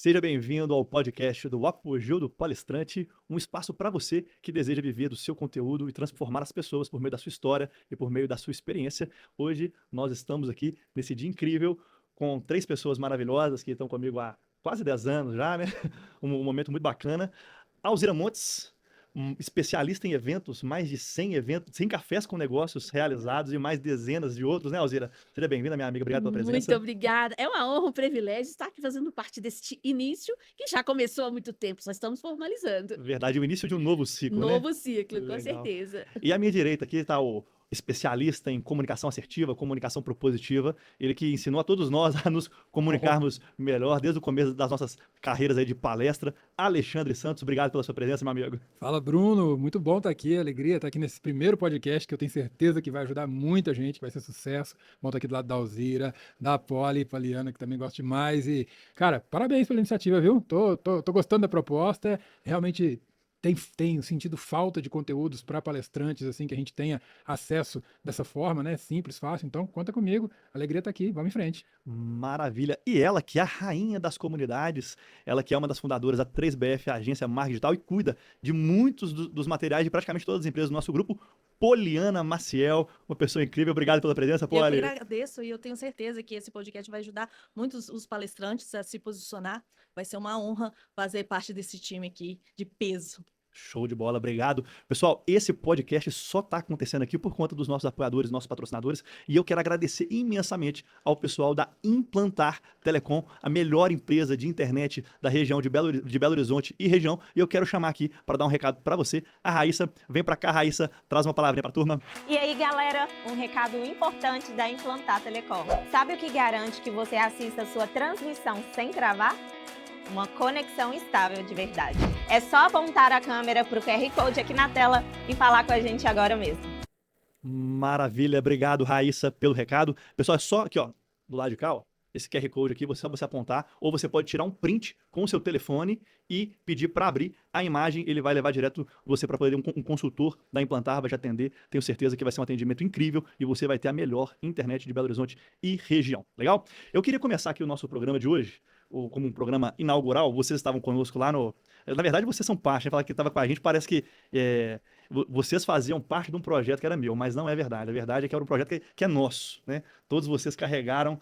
Seja bem-vindo ao podcast do Apogeu do Palestrante, um espaço para você que deseja viver do seu conteúdo e transformar as pessoas por meio da sua história e por meio da sua experiência. Hoje nós estamos aqui nesse dia incrível com três pessoas maravilhosas que estão comigo há quase 10 anos já, né? Um momento muito bacana. Alzira Montes, um especialista em eventos, mais de 100 eventos, 100 cafés com negócios realizados e mais dezenas de outros, né, Alzira? Seja bem-vinda, minha amiga, obrigado pela Muito presença. obrigada. É uma honra, um privilégio estar aqui fazendo parte deste início, que já começou há muito tempo, só estamos formalizando. Verdade, o início de um novo ciclo, né? Novo ciclo, com Legal. certeza. E à minha direita aqui está o especialista em comunicação assertiva, comunicação propositiva, ele que ensinou a todos nós a nos Oh, comunicarmos melhor desde o começo das nossas carreiras aí de palestra. Alexandre Santos, obrigado pela sua presença, meu amigo. fala, Bruno. Muito bom estar aqui. Alegria estar aqui nesse primeiro podcast que eu tenho certeza que vai ajudar muita gente, vai ser sucesso. Bom estar aqui do lado da Alzira, da Poliana, que também gosto demais. E, cara, parabéns pela iniciativa, viu? Tô gostando da proposta. Realmente tem sentido falta de conteúdos para palestrantes, assim, que a gente tenha acesso dessa forma, né? Simples, fácil. Então, conta comigo. Alegria estar aqui. Vamos em frente. Maravilha. E ela, que é a rainha das comunidades, ela que é uma das fundadoras da 3BF, a agência Marketing Digital, e cuida de muitos dos materiais de praticamente todas as empresas do nosso grupo, Poliana Maciel, uma pessoa incrível. Obrigado pela presença, Eu que Poli. agradeço e eu tenho certeza que esse podcast vai ajudar muitos os palestrantes a se posicionar. Vai ser uma honra fazer parte desse time aqui de peso. Show de bola, obrigado. Pessoal, esse podcast só está acontecendo aqui por conta dos nossos apoiadores, nossos patrocinadores, e eu quero agradecer imensamente ao pessoal da Implantar Telecom, a melhor empresa de internet da região de Belo Horizonte e região, e eu quero chamar aqui para dar um recado para você, a Raíssa. Vem para cá, Raíssa, traz uma palavrinha para a turma. E aí, galera, um recado importante da Implantar Telecom. Sabe o que garante que você assista a sua transmissão sem travar? Uma conexão estável de verdade. É só apontar a câmera para o QR Code aqui na tela e falar com a gente agora mesmo. Maravilha, obrigado, Raíssa, pelo recado. Pessoal, é só aqui, ó, do lado de cá, ó, esse QR Code aqui, só você apontar, ou você pode tirar um print com o seu telefone e pedir para abrir a imagem, ele vai levar direto você para poder um consultor da Implantar vai te atender. Tenho certeza que vai ser um atendimento incrível e você vai ter a melhor internet de Belo Horizonte e região. Legal? Eu queria começar aqui o nosso programa de hoje, como um programa inaugural. Vocês estavam conosco lá no... Na verdade, vocês são parte, né? Falar que estava com a gente, parece que vocês faziam parte de um projeto que era meu, mas não é verdade. A verdade é que era um projeto que é nosso, né? Todos vocês carregaram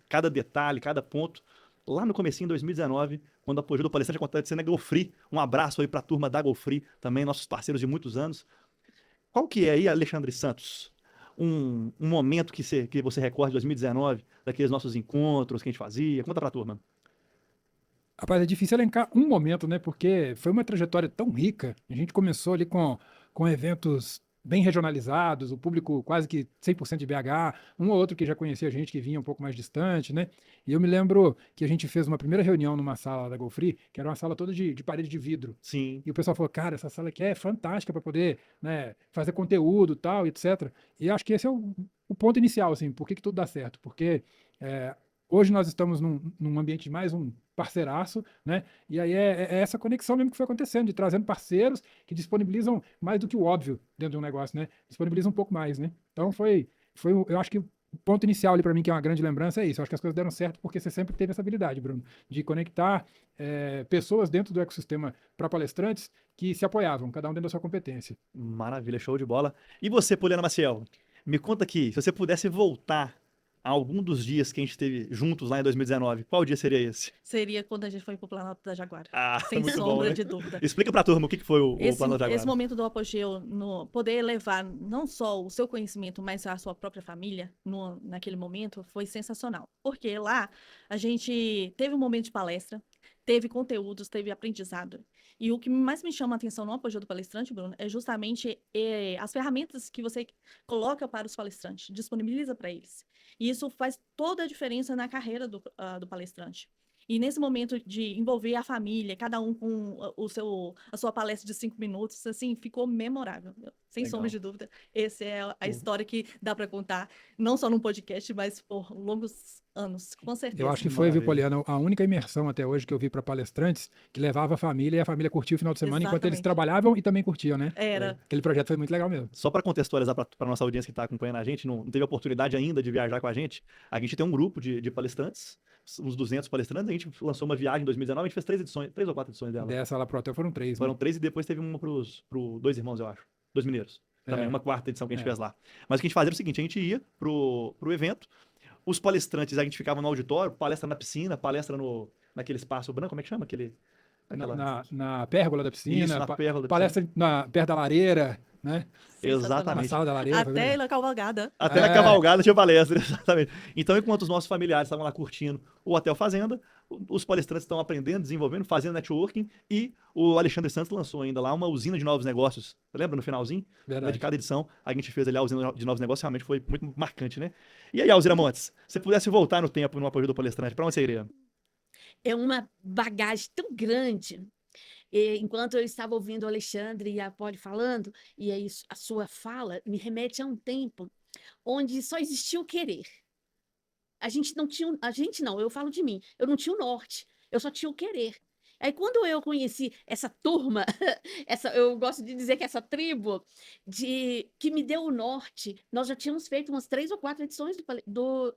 cada detalhe, cada ponto. Lá no comecinho de 2019, quando o Apogeu do Palestrante aconteceu na Golfree, um abraço aí para a turma da Golfree, também nossos parceiros de muitos anos. Qual que é aí, Alexandre Santos, um momento que você recorda de 2019, daqueles nossos encontros que a gente fazia? Conta pra turma. Rapaz, é difícil elencar um momento, né? Porque foi uma trajetória tão rica. A gente começou ali com eventos bem regionalizados, o público quase que 100% de BH, um ou outro que já conhecia a gente que vinha um pouco mais distante, né? E eu me lembro que a gente fez uma primeira reunião numa sala da Golfree, que era uma sala toda de parede de vidro. Sim, E o pessoal falou, cara, essa sala aqui é fantástica para poder, né, fazer conteúdo, tal, etc. E acho que esse é o ponto inicial, assim, por que tudo dá certo? Porque é, hoje nós estamos num ambiente de mais um parceiraço, né? E aí é essa conexão mesmo que foi acontecendo, de trazendo parceiros que disponibilizam mais do que o óbvio dentro de um negócio, né? Disponibilizam um pouco mais, né? Então eu acho que o ponto inicial ali para mim, que é uma grande lembrança, é isso. Eu acho que as coisas deram certo porque você sempre teve essa habilidade, Bruno, de conectar pessoas dentro do ecossistema para palestrantes que se apoiavam, cada um dentro da sua competência. maravilha, show de bola. E você, Poliana Maciel, me conta aqui, se você pudesse voltar a algum dos dias que a gente esteve juntos lá em 2019, qual dia seria esse? Seria quando a gente foi para o Planalto da Jaguara, Ah, sem muito bom, sombra né? de dúvida. Explica pra turma o que foi o Esse, Plano da esse Jaguara. momento do apogeu, no poder levar não só o seu conhecimento, mas a sua própria família naquele momento, foi sensacional. Porque lá a gente teve um momento de palestra, teve conteúdos, teve aprendizado. E o que mais me chama a atenção no apogeu do palestrante, Bruno, é justamente as ferramentas que você coloca para os palestrantes, disponibiliza para eles. E isso faz toda a diferença na carreira do palestrante. E nesse momento de envolver a família, cada um com a sua palestra de 5 minutos, assim, ficou memorável. Sem sombra Legal. de dúvida, essa é a Uhum. história que dá para contar, não só num podcast, mas por longos anos, com Eu acho certeza. que foi, viu, Maravilha. Poliana, a única imersão até hoje que eu vi para palestrantes que levava a família e a família curtia o final de semana enquanto eles Exatamente. trabalhavam e também curtiam, né? Era. Aquele projeto foi muito legal mesmo. Só para contextualizar para nossa audiência que está acompanhando a gente, não teve oportunidade ainda de viajar com a gente tem um grupo de palestrantes, uns 200 palestrantes, a gente lançou uma viagem em 2019, a gente fez 3 ou 4 edições dela. Dessa lá pro hotel foram 3, Foram né? 3 e depois teve uma pro dois irmãos, eu acho. 2 mineiros. Também, É. uma quarta edição que a gente É. fez lá. Mas o que a gente fazia era o seguinte, a gente ia pro evento, os palestrantes, a gente ficava no auditório, palestra na piscina, palestra naquele espaço branco, como é que chama? Na pérgola da piscina, Isso, na pérgola da palestra perto da lareira, né? Na Exatamente. sala da lareira. foi Até bem- na cavalgada. Até na É. cavalgada tinha palestra, exatamente. Então, enquanto os nossos familiares estavam lá curtindo o Hotel Fazenda, os palestrantes estão aprendendo, desenvolvendo, fazendo networking, e o Alexandre Santos lançou ainda lá uma usina de novos negócios. Lembra no finalzinho? Verdade. De cada edição, a gente fez ali a usina de novos negócios, realmente foi muito marcante, né? E aí, Alzira Montes, se você pudesse voltar no tempo no apoio do palestrante, para onde você iria? É uma bagagem tão grande. Enquanto eu estava ouvindo o Alexandre e a Polly falando, e aí a sua fala me remete a um tempo onde só existia o querer. A gente não, eu falo de mim, eu não tinha o norte, eu só tinha o querer. Aí quando eu conheci essa turma, eu gosto de dizer que essa tribo que me deu o norte, nós já tínhamos feito umas 3 ou 4 edições do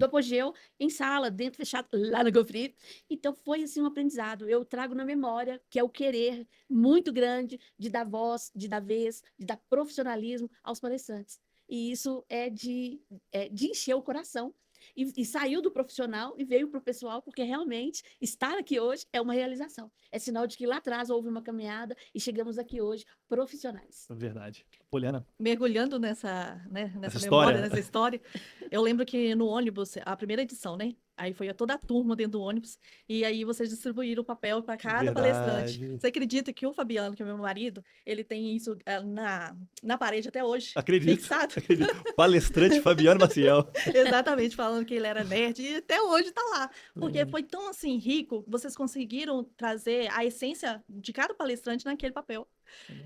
Apogeu em sala, dentro fechado, lá no Gofri. Então foi assim um aprendizado. Eu trago na memória que é o querer muito grande de dar voz, de dar vez, de dar profissionalismo aos palestrantes. E isso é de encher o coração. E saiu do profissional e veio para o pessoal, porque realmente estar aqui hoje é uma realização. É sinal de que lá atrás houve uma caminhada e chegamos aqui hoje profissionais. Verdade. Poliana? Mergulhando nessa Essa memória, história. nessa história, eu lembro que no ônibus, a primeira edição, né? Aí foi toda a turma dentro do ônibus, e aí vocês distribuíram o papel para cada palestrante. Verdade. Você acredita que o Fabiano, que é meu marido, ele tem isso na parede até hoje? Acredito. Fixado. Acredito. Palestrante Fabiano Maciel. Exatamente, falando que ele era nerd, e até hoje tá lá. Porque foi tão, assim, rico, vocês conseguiram trazer a essência de cada palestrante naquele papel.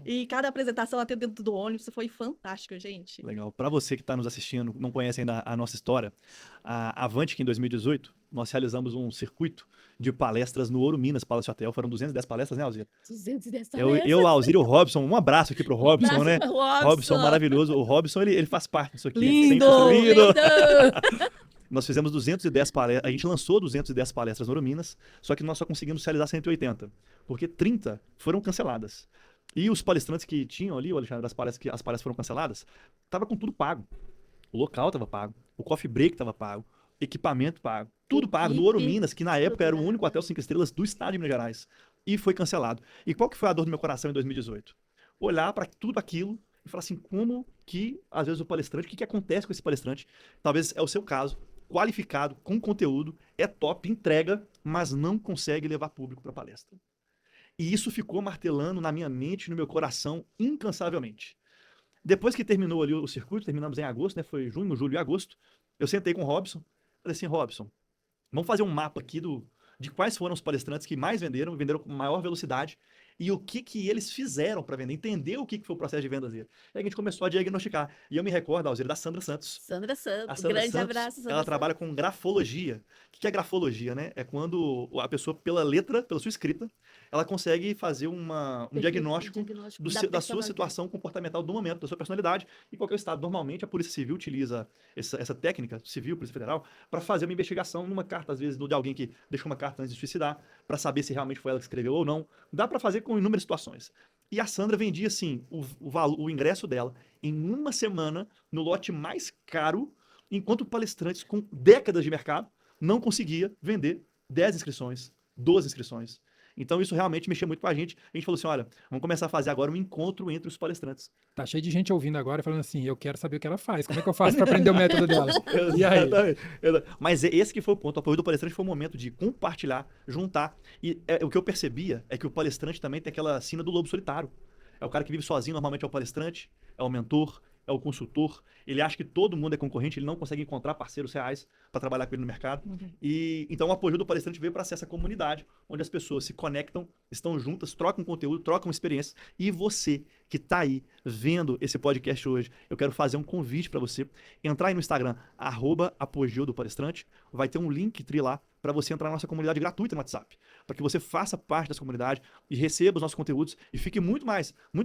E cada apresentação até dentro do ônibus foi fantástico, gente. Legal. Para você que está nos assistindo, não conhece ainda a nossa história, a Avantic, em 2018, nós realizamos um circuito de palestras no Ouro Minas Palace Hotel. Foram 210 palestras, né, Alzira? 210 Eu, Alzira e o Robson. Um abraço aqui pro Robson, né? Robson. Robson maravilhoso. O Robson, ele faz parte disso aqui. Lindo! Sempre lindo! Lindo! Nós fizemos 210 palestras, a gente lançou 210 palestras no Ouro Minas, só que nós só conseguimos realizar 180, porque 30 foram canceladas. E os palestrantes que tinham ali, o Alexandre, as palestras foram canceladas, tava com tudo pago. O local tava pago, o coffee break tava pago, equipamento pago, tudo pago. No Ouro Minas, que na época era o único hotel 5 estrelas do estado de Minas Gerais. E foi cancelado. E qual que foi a dor do meu coração em 2018? Olhar para tudo aquilo e falar assim, como que, às vezes, o palestrante, o que acontece com esse palestrante? Talvez é o seu caso, qualificado, com conteúdo, é top, entrega, mas não consegue levar público para palestra. E isso ficou martelando na minha mente, no meu coração, incansavelmente. Depois que terminou ali o circuito, terminamos em agosto, né? Foi junho, julho e agosto. Eu sentei com o Robson. Falei assim, Robson, vamos fazer um mapa aqui de quais foram os palestrantes que mais venderam com maior velocidade e o que eles fizeram para vender, entender o que foi o processo de vendas dele. E aí a gente começou a diagnosticar. E eu me recordo, Alzira, da Sandra Santos. Sandra A Santos, Sandra grande Santos, abraço, Sandra ela Santos. trabalha com grafologia. O que é grafologia, né? É quando a pessoa, pela letra, pela sua escrita, ela consegue fazer um diagnóstico da sua situação comportamental do momento, da sua personalidade e qualquer estado. Normalmente, a Polícia Civil utiliza essa técnica, civil, Polícia Federal, para fazer uma investigação numa carta, às vezes, de alguém que deixou uma carta antes de suicidar, para saber se realmente foi ela que escreveu ou não. Dá para fazer com inúmeras situações. E a Sandra vendia, assim, o ingresso dela em uma semana, no lote mais caro, enquanto palestrantes com décadas de mercado não conseguia vender 10 inscrições, 12 inscrições. Então isso realmente mexeu muito com a gente. A gente falou assim, olha, vamos começar a fazer agora um encontro entre os palestrantes. Tá cheio de gente ouvindo agora falando assim, eu quero saber o que ela faz. Como é que eu faço para aprender o método dela? E aí? Exatamente. Mas esse que foi o ponto. O apoio do palestrante foi o momento de compartilhar, juntar. E o que eu percebia é que o palestrante também tem aquela sina do lobo solitário. É o cara que vive sozinho, normalmente é o palestrante, é o mentor, é o consultor. Ele acha que todo mundo é concorrente, ele não consegue encontrar parceiros reais para trabalhar com ele no mercado. E então o apoio do palestrante veio para ser essa comunidade onde as pessoas se conectam, estão juntas, trocam conteúdo, trocam experiências. E você que está aí vendo esse podcast hoje, eu quero fazer um convite para você entrar aí no Instagram, @apogeu do palestrante, vai ter um link lá para você entrar na nossa comunidade gratuita no WhatsApp, para que você faça parte dessa comunidade e receba os nossos conteúdos e fique muito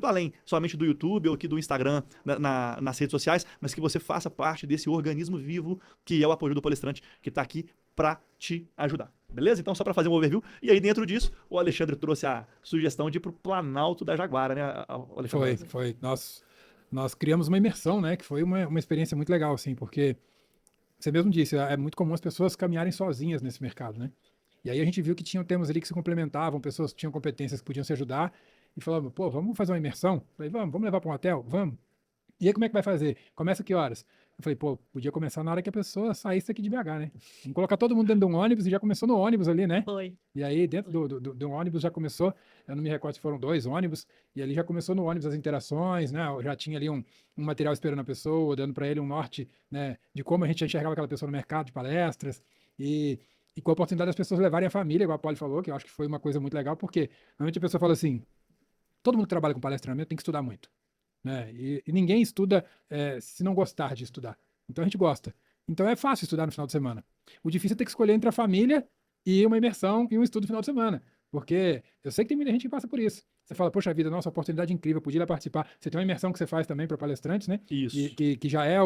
além somente do YouTube ou aqui do Instagram, nas redes sociais, mas que você faça parte desse organismo vivo que é o apoio do palestrante, que está aqui para te ajudar. Beleza? Então, só para fazer um overview. E aí, dentro disso, o Alexandre trouxe a sugestão de ir para o Planalto da Jaguara, né, Alexandre? Foi. Nós criamos uma imersão, né? Que foi uma experiência muito legal, assim, porque você mesmo disse, é muito comum as pessoas caminharem sozinhas nesse mercado, né? E aí a gente viu que tinham temas ali que se complementavam, pessoas que tinham competências que podiam se ajudar, e falamos, pô, vamos fazer uma imersão? Falei, vamos levar para um hotel? Vamos. E aí como é que vai fazer? Começa que horas? Eu falei, pô, podia começar na hora que a pessoa saísse aqui de BH, né? Vamos colocar todo mundo dentro de um ônibus e já começou no ônibus ali, né? Foi. E aí, dentro do ônibus já começou, eu não me recordo se foram 2 ônibus, e ali já começou no ônibus as interações, né? Já tinha ali um material esperando a pessoa, dando para ele um norte, né, de como a gente enxergava aquela pessoa no mercado de palestras, e com a oportunidade das pessoas levarem a família, igual a Polly falou, que eu acho que foi uma coisa muito legal, porque normalmente a pessoa fala assim, todo mundo que trabalha com palestramento tem que estudar muito, né? E ninguém estuda se não gostar de estudar. Então a gente gosta. Então é fácil estudar no final de semana. O difícil é ter que escolher entre a família e uma imersão e um estudo no final de semana. Porque eu sei que tem muita gente que passa por isso. Você fala, poxa vida, nossa, oportunidade incrível, podia ir lá participar. Você tem uma imersão que você faz também para palestrantes, né? Isso. Que já é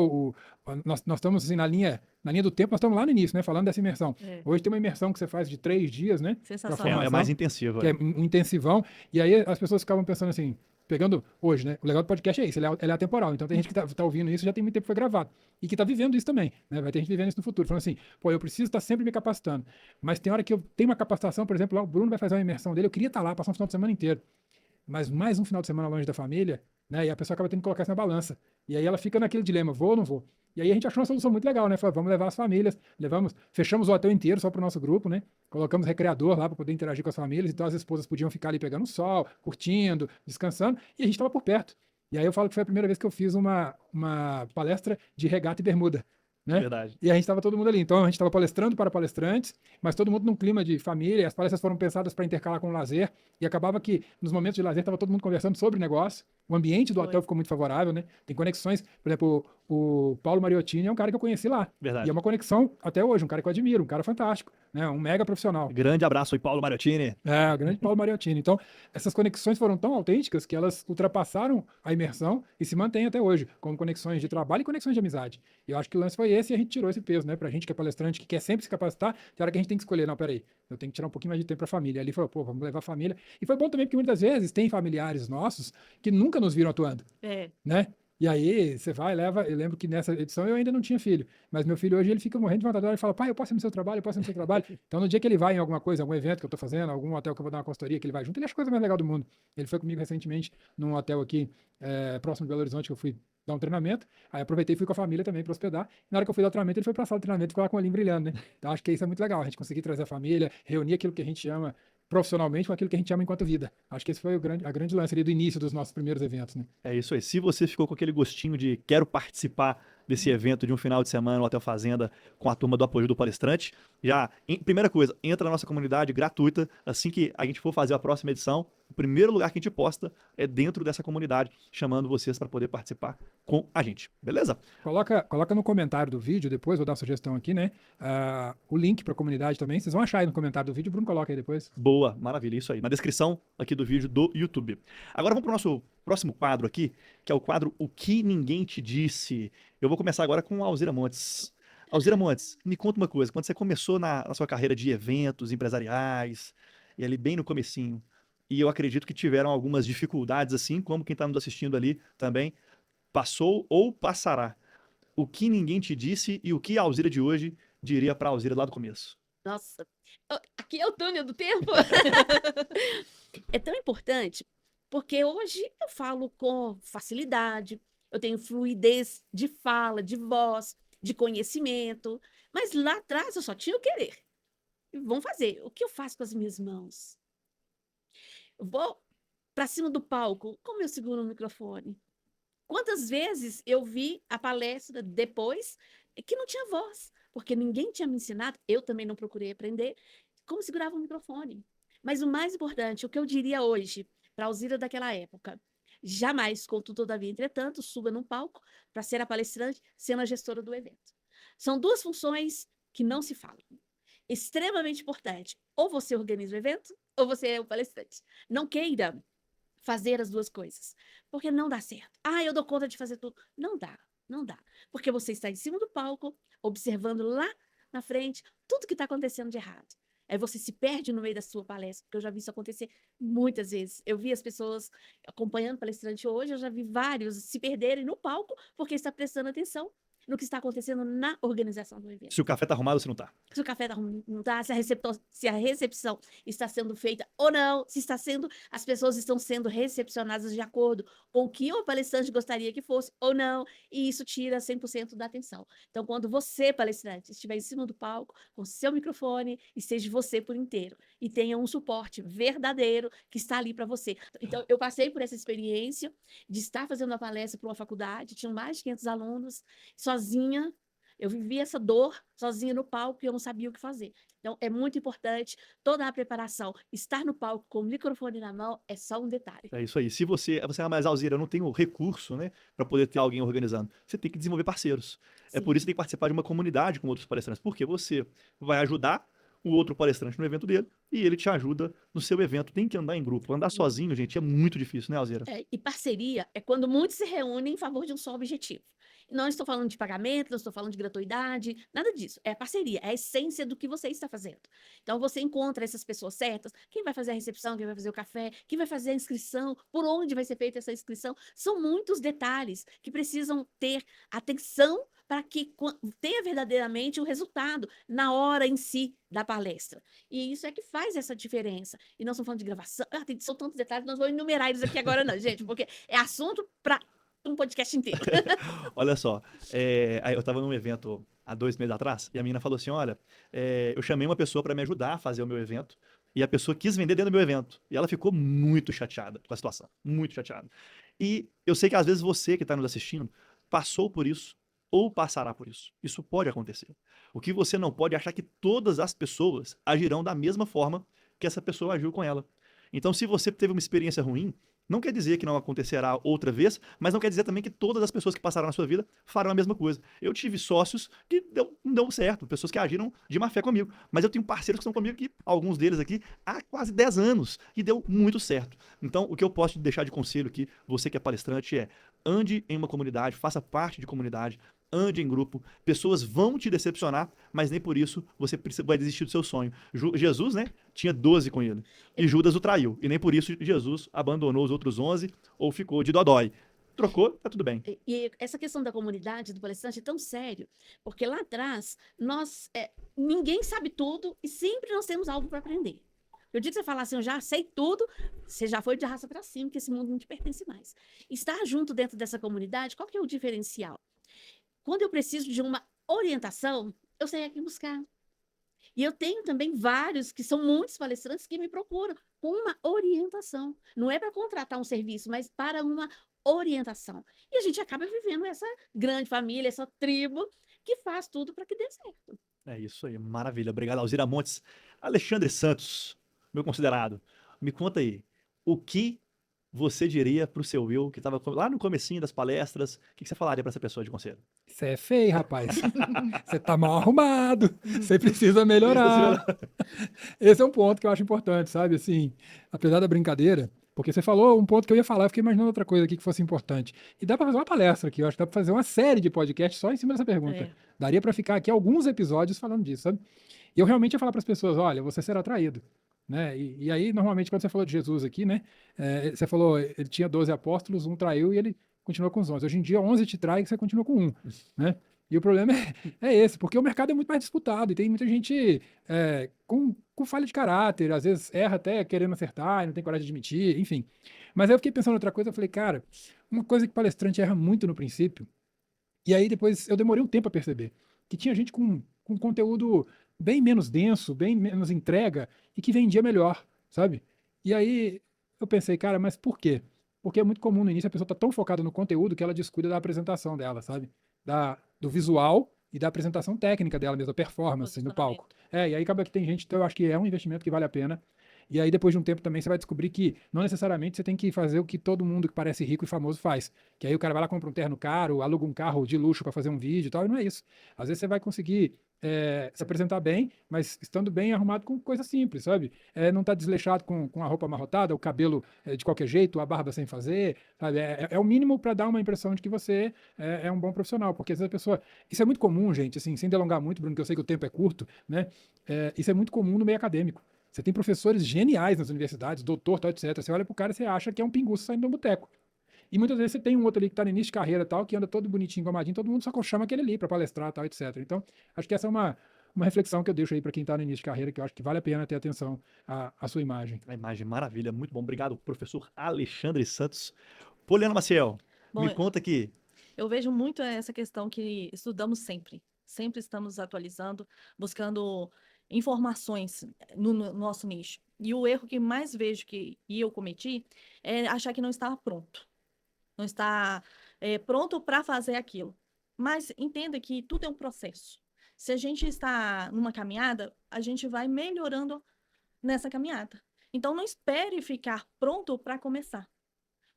nós estamos assim, na linha do tempo, nós estamos lá no início, né? Falando dessa imersão. É. Hoje tem uma imersão que você faz de 3 dias, né? Sensacional. É mais intensivo. Que é um intensivão, e aí as pessoas ficavam pensando assim, pegando hoje, né? O legal do podcast é isso, ele é atemporal. Então tem gente que tá ouvindo isso, já tem muito tempo que foi gravado. E que tá vivendo isso também, né? Vai ter gente vivendo isso no futuro. Falando assim, pô, eu preciso estar sempre me capacitando. Mas tem hora que eu tenho uma capacitação, por exemplo, lá o Bruno vai fazer uma imersão dele, eu queria estar lá, passar um final de semana inteiro. Mas mais um final de semana longe da família, né? E a pessoa acaba tendo que colocar isso na balança. E aí ela fica naquele dilema, vou ou não vou? E aí a gente achou uma solução muito legal, né? Falou, vamos levar as famílias, fechamos o hotel inteiro só para o nosso grupo, né? Colocamos recreador lá para poder interagir com as famílias, então as esposas podiam ficar ali pegando sol, curtindo, descansando, e a gente estava por perto. E aí eu falo que foi a primeira vez que eu fiz uma palestra de regata e bermuda, né? Verdade. E a gente estava todo mundo ali. Então a gente estava palestrando para palestrantes, mas todo mundo num clima de família. As palestras foram pensadas para intercalar com o lazer. E acabava que nos momentos de lazer estava todo mundo conversando sobre negócio. O ambiente do hotel ficou muito favorável, né? Tem conexões. Por exemplo, o Paulo Mariottini é um cara que eu conheci lá. Verdade. E é uma conexão até hoje, um cara que eu admiro, um cara fantástico, né? Um mega profissional. Grande abraço aí, Paulo Mariottini. É, o grande Paulo Mariottini. Então, essas conexões foram tão autênticas que elas ultrapassaram a imersão e se mantêm até hoje, como conexões de trabalho e conexões de amizade. E eu acho que o lance foi esse e a gente tirou esse peso, né? Pra gente que é palestrante, que quer sempre se capacitar, tem hora que a gente tem que escolher, não, peraí, eu tenho que tirar um pouquinho mais de tempo pra família. Ali falou, pô, vamos levar a família. E foi bom também porque muitas vezes tem familiares nossos que nunca nos viram atuando, É. né? E aí você vai, leva. Eu lembro que nessa edição eu ainda não tinha filho, mas meu filho hoje ele fica morrendo de vontade. Ele fala, pai, eu posso ir no seu trabalho, eu posso ir no seu trabalho. Então no dia que ele vai em alguma coisa, algum evento que eu tô fazendo, algum hotel que eu vou dar uma consultoria, que ele vai junto, ele acha a coisa mais legal do mundo. Ele foi comigo recentemente num hotel aqui próximo de Belo Horizonte, que eu fui dar um treinamento. Aí aproveitei e fui com a família também para hospedar. E na hora que eu fui dar o treinamento, ele foi pra sala de treinamento e ficou lá com o olhinho brilhando, né? Então acho que isso é muito legal, a gente conseguir trazer a família, reunir aquilo que a gente ama profissionalmente com aquilo que a gente ama enquanto vida. Acho que esse foi a grande lance ali do início dos nossos primeiros eventos, né? É isso aí. Se você ficou com aquele gostinho de quero participar desse evento de um final de semana no Hotel Fazenda com a turma do Apoio do Palestrante, primeira coisa, entra na nossa comunidade gratuita. Assim que a gente for fazer a próxima edição, o primeiro lugar que a gente posta é dentro dessa comunidade, chamando vocês para poder participar com a gente. Beleza? Coloca no comentário do vídeo, depois vou dar uma sugestão aqui, né? O link para a comunidade também. Vocês vão achar aí no comentário do vídeo, o Bruno coloca aí depois. Boa, maravilha, isso aí. Na descrição aqui do vídeo do YouTube. Agora vamos para o nosso próximo quadro aqui, que é o quadro O Que Ninguém Te Disse. Eu vou começar agora com a Alzira Montes. Alzira Montes, me conta uma coisa. Quando você começou na sua carreira de eventos empresariais, e ali bem no comecinho, e eu acredito que tiveram algumas dificuldades, assim como quem está nos assistindo ali também, passou ou passará. O que ninguém te disse e o que a Alzira de hoje diria para a Alzira lá do começo? Nossa, aqui é o túnel do tempo. É tão importante, porque hoje eu falo com facilidade, eu tenho fluidez de fala, de voz, de conhecimento, mas lá atrás eu só tinha o querer. E vamos fazer. O que eu faço com as minhas mãos? Eu vou para cima do palco, como eu seguro o microfone? Quantas vezes eu vi a palestra depois que não tinha voz, porque ninguém tinha me ensinado, eu também não procurei aprender, como segurava o microfone. Mas o mais importante, o que eu diria hoje, para a Alzira daquela época, jamais, contudo, todavia, entretanto, suba num palco para ser a palestrante, sendo a gestora do evento. São duas funções que não se falam. Extremamente importante. Ou você organiza o evento, ou você é o palestrante. Não queira fazer as duas coisas, porque não dá certo. Ah, eu dou conta de fazer tudo. Não dá, não dá. Porque você está em cima do palco, observando lá na frente, tudo que está acontecendo de errado. Aí você se perde no meio da sua palestra, porque eu já vi isso acontecer muitas vezes. Eu vi as pessoas acompanhando o palestrante hoje, eu já vi vários se perderem no palco porque está prestando atenção no que está acontecendo na organização do evento. Se o café tá arrumado, você não tá. Se o café não está, se a recepção está sendo feita ou não, se as pessoas estão sendo recepcionadas de acordo com o que o palestrante gostaria que fosse ou não, e isso tira 100% da atenção. Então, quando você, palestrante, estiver em cima do palco, com seu microfone, esteja você por inteiro, e tenha um suporte verdadeiro que está ali para você. Então, eu passei por essa experiência de estar fazendo uma palestra para uma faculdade, tinham mais de 500 alunos, sozinha. Eu vivi essa dor sozinha no palco e eu não sabia o que fazer. Então, é muito importante toda a preparação. Estar no palco com o microfone na mão é só um detalhe. É isso aí. Se você mas Alzira, eu não tenho recurso, né, para poder ter alguém organizando. Você tem que desenvolver parceiros. É Sim. por isso que tem que participar de uma comunidade com outros palestrantes, porque você vai ajudar o outro palestrante no evento dele e ele te ajuda no seu evento. Tem que andar em grupo. Andar sozinho, gente, é muito difícil, né, Alzira? E parceria é quando muitos se reúnem em favor de um só objetivo. Não estou falando de pagamento, não estou falando de gratuidade, nada disso. É parceria, é a essência do que você está fazendo. Então, você encontra essas pessoas certas, quem vai fazer a recepção, quem vai fazer o café, quem vai fazer a inscrição, por onde vai ser feita essa inscrição. São muitos detalhes que precisam ter atenção para que tenha verdadeiramente o resultado na hora em si da palestra. E isso é que faz essa diferença. E não estamos falando de gravação, são tantos detalhes, nós vamos enumerar eles aqui agora não, gente, porque é assunto para um podcast inteiro. Olha só, eu estava num evento há 2 meses atrás e a menina falou assim, olha, eu chamei uma pessoa para me ajudar a fazer o meu evento e a pessoa quis vender dentro do meu evento. E ela ficou muito chateada com a situação, muito chateada. E eu sei que às vezes você que está nos assistindo passou por isso ou passará por isso. Isso pode acontecer. O que você não pode é achar que todas as pessoas agirão da mesma forma que essa pessoa agiu com ela. Então, se você teve uma experiência ruim, não quer dizer que não acontecerá outra vez, mas não quer dizer também que todas as pessoas que passaram na sua vida farão a mesma coisa. Eu tive sócios que não deu certo, pessoas que agiram de má fé comigo, mas eu tenho parceiros que estão comigo, que alguns deles aqui, há quase 10 anos, e deu muito certo. Então, o que eu posso deixar de conselho aqui, você que é palestrante, é ande em uma comunidade, faça parte de comunidade, ande em grupo, pessoas vão te decepcionar, mas nem por isso você vai desistir do seu sonho. Jesus, né, tinha 12 com ele, e Judas o traiu, e nem por isso Jesus abandonou os outros 11 ou ficou de dodói. Trocou, tá tudo bem. E essa questão da comunidade, do palestrante, é tão sério, porque lá atrás, ninguém sabe tudo e sempre nós temos algo para aprender. Eu digo que você falar assim, eu já sei tudo, você já foi de raça para cima, que esse mundo não te pertence mais. Estar junto dentro dessa comunidade, qual que é o diferencial? Quando eu preciso de uma orientação, eu sei a quem buscar. E eu tenho também vários, que são muitos palestrantes, que me procuram com uma orientação. Não é para contratar um serviço, mas para uma orientação. E a gente acaba vivendo essa grande família, essa tribo, que faz tudo para que dê certo. É isso aí, maravilha. Obrigado, Alzira Montes. Alexandre Santos, meu considerado, me conta aí, o que você diria para o seu Will, que estava lá no comecinho das palestras, o que você falaria para essa pessoa de conselho? Você é feio, rapaz. Você tá mal arrumado. Você precisa melhorar. Esse é um ponto que eu acho importante, sabe? Assim, apesar da brincadeira, porque você falou um ponto que eu ia falar, eu fiquei imaginando outra coisa aqui que fosse importante. E dá para fazer uma palestra aqui, eu acho que dá para fazer uma série de podcasts só em cima dessa pergunta. É. Daria para ficar aqui alguns episódios falando disso, sabe? E eu realmente ia falar para as pessoas, olha, você será traído. Né? E aí, normalmente, quando você falou de Jesus aqui, né? Você falou, ele tinha 12 apóstolos, um traiu e ele continuou com os 11. Hoje em dia, 11 te trai e você continua com um, né? E o problema é esse, porque o mercado é muito mais disputado e tem muita gente com falha de caráter, às vezes erra até querendo acertar e não tem coragem de admitir, enfim. Mas aí eu fiquei pensando em outra coisa, eu falei, cara, uma coisa que palestrante erra muito no princípio, e aí depois eu demorei um tempo a perceber, que tinha gente com conteúdo bem menos denso, bem menos entrega e que vendia melhor, sabe? E aí eu pensei, cara, mas por quê? Porque é muito comum no início a pessoa tá tão focada no conteúdo que ela descuida da apresentação dela, sabe? Do visual e da apresentação técnica dela mesmo, a performance no palco. E aí acaba que tem gente, então eu acho que é um investimento que vale a pena. E aí depois de um tempo também você vai descobrir que não necessariamente você tem que fazer o que todo mundo que parece rico e famoso faz. Que aí o cara vai lá, compra um terno caro, aluga um carro de luxo para fazer um vídeo e tal, e não é isso. Às vezes você vai conseguir se apresentar bem, mas estando bem arrumado com coisa simples, sabe? Não tá desleixado com a roupa amarrotada, o cabelo de qualquer jeito, a barba sem fazer, sabe? É o mínimo para dar uma impressão de que você é um bom profissional, porque às vezes a pessoa... Isso é muito comum, gente, assim, sem delongar muito, Bruno, que eu sei que o tempo é curto, né? Isso é muito comum no meio acadêmico. Você tem professores geniais nas universidades, doutor, tal, etc. Você olha pro cara e você acha que é um pinguço saindo do boteco. E muitas vezes você tem um outro ali que está no início de carreira tal, que anda todo bonitinho, engomadinho, todo mundo só chama aquele ali para palestrar tal, etc. Então, acho que essa é uma reflexão que eu deixo aí para quem está no início de carreira, que eu acho que vale a pena ter atenção à sua imagem. A imagem, maravilha, muito bom. Obrigado, professor Alexandre Santos. Poliana Maciel, Bom, me conta aqui. eu vejo muito essa questão que estudamos sempre. Sempre estamos atualizando, buscando informações no nosso nicho. E o erro que mais vejo e eu cometi é achar que não estava pronto. Não está pronto para fazer aquilo. Mas entenda que tudo é um processo. Se a gente está numa caminhada, a gente vai melhorando nessa caminhada. Então, não espere ficar pronto para começar.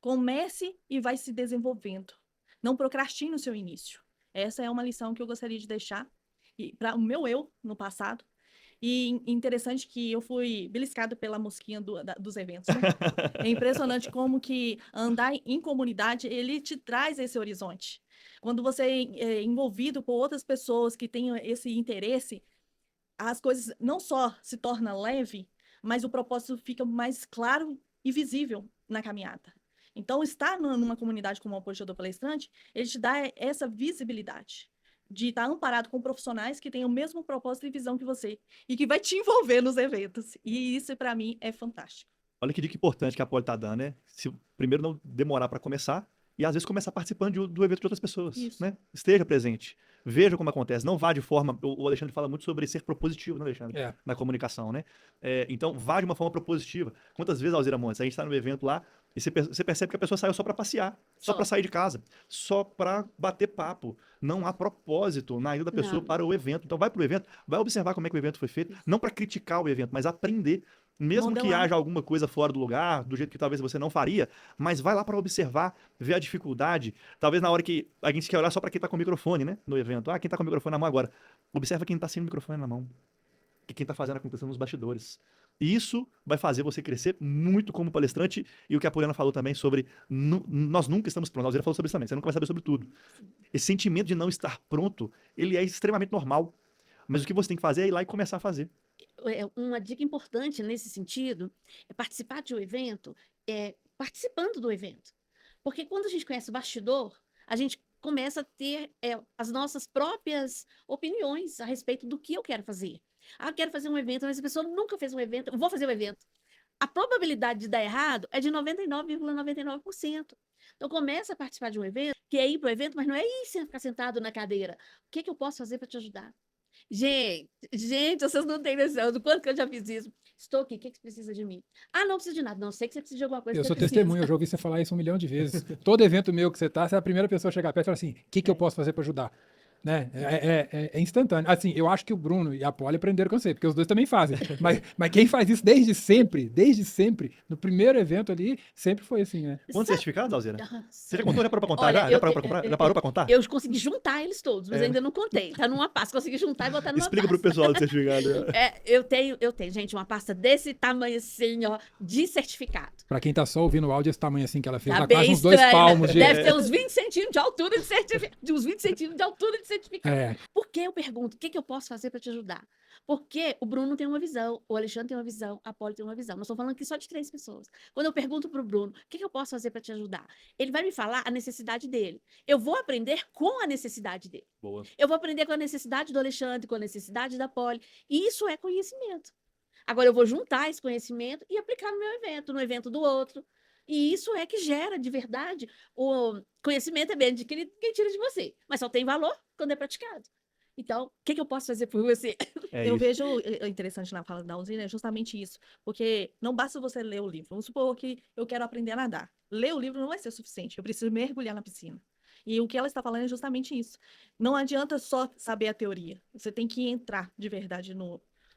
Comece e vai se desenvolvendo. Não procrastine o seu início. Essa é uma lição que eu gostaria de deixar para o meu eu no passado. E interessante que eu fui beliscada pela mosquinha dos eventos, né? É impressionante como que andar em comunidade, ele te traz esse horizonte. Quando você é envolvido com outras pessoas que têm esse interesse, as coisas não só se tornam leve, mas o propósito fica mais claro e visível na caminhada. Então, estar numa comunidade como o Apostador Palestrante, ele te dá essa visibilidade de estar amparado com profissionais que têm o mesmo propósito e visão que você e que vai te envolver nos eventos. E isso, para mim, é fantástico. Olha que dica importante que a Poli está dando, né? Se primeiro não demorar para começar e às vezes começar participando do evento de outras pessoas, Isso. né? Esteja presente, veja como acontece, não vá de forma... O Alexandre fala muito sobre ser propositivo, né, Alexandre? Na comunicação, né? Então, vá de uma forma propositiva. Quantas vezes, Alzira Montes, a gente está no evento lá e você percebe que a pessoa saiu só para passear, só para sair de casa, só para bater papo. Não há propósito na ida da pessoa Não. para o evento. Então, vai para o evento, vai observar como é que o evento foi feito, não para criticar o evento, mas aprender. Mesmo que Modelar. haja alguma coisa fora do lugar, do jeito que talvez você não faria, mas vai lá para observar, ver a dificuldade. Talvez na hora que a gente quer olhar só para quem tá com o microfone, né? No evento. Quem tá com o microfone na mão agora. Observa quem tá sem o microfone na mão. E quem tá fazendo acontecer nos bastidores. E isso vai fazer você crescer muito como palestrante. E o que a Poliana falou também sobre nós nunca estamos prontos. A Alzira falou sobre isso também. Você nunca vai saber sobre tudo. Esse sentimento de não estar pronto, ele é extremamente normal. Mas o que você tem que fazer é ir lá e começar a fazer. Uma dica importante nesse sentido é participar de um evento, participando do evento. Porque quando a gente conhece o bastidor, a gente começa a ter as nossas próprias opiniões a respeito do que eu quero fazer. Eu quero fazer um evento, mas a pessoa nunca fez um evento, eu vou fazer um evento. A probabilidade de dar errado é de 99,99%. Então, começa a participar de um evento, que é ir para o evento, mas não é ir sem ficar sentado na cadeira. O que eu posso fazer para te ajudar? Gente, vocês não têm noção do quanto que eu já fiz isso. Estou aqui, o que você precisa de mim? Não precisa de nada, não sei que você precisa de alguma coisa. Eu que sou preciso. testemunha, eu já ouvi você falar isso 1 milhão de vezes. Todo evento meu que você tá, você é a primeira pessoa a chegar perto e falar assim, o que eu posso fazer para ajudar? Né? É instantâneo. Assim, eu acho que o Bruno e a Poli aprenderam com você, porque os dois também fazem. Mas quem faz isso desde sempre, no primeiro evento ali, sempre foi assim, né? Quantos certificados, Alzira? Nossa. Você já contou? Já parou pra contar? Olha, Já parou pra contar? Eu consegui juntar eles todos, mas ainda não contei. Tá numa pasta, consegui juntar e botar numa Explica pasta. pro pessoal do certificado. Eu tenho, gente, uma pasta desse tamanho assim, ó, de certificado. Pra quem tá só ouvindo o áudio, esse tamanho assim que ela fez, Tá dá bem quase uns 2 estranho, palmos de... Deve ter uns 20 centímetros de altura de certificado. De uns 20 centímetros de altura de certificado. Por que eu pergunto? O que eu posso fazer para te ajudar? Porque o Bruno tem uma visão, o Alexandre tem uma visão, a Poli tem uma visão. Nós estamos falando aqui só de 3 pessoas. Quando eu pergunto para o Bruno, o que eu posso fazer para te ajudar? Ele vai me falar a necessidade dele. Eu vou aprender com a necessidade dele. Boa. Eu vou aprender com a necessidade do Alexandre, com a necessidade da Poli. E isso é conhecimento. Agora eu vou juntar esse conhecimento e aplicar no meu evento, no evento do outro. E isso é que gera, de verdade, o conhecimento é bem adquirido, ninguém tira de você. Mas só tem valor quando é praticado. Então, o que eu posso fazer por você? Eu vejo interessante na fala da Alzira é justamente isso. Porque não basta você ler o livro. Vamos supor que eu quero aprender a nadar. Ler o livro não vai ser suficiente. Eu preciso mergulhar na piscina. E o que ela está falando é justamente isso. Não adianta só saber a teoria. Você tem que entrar de verdade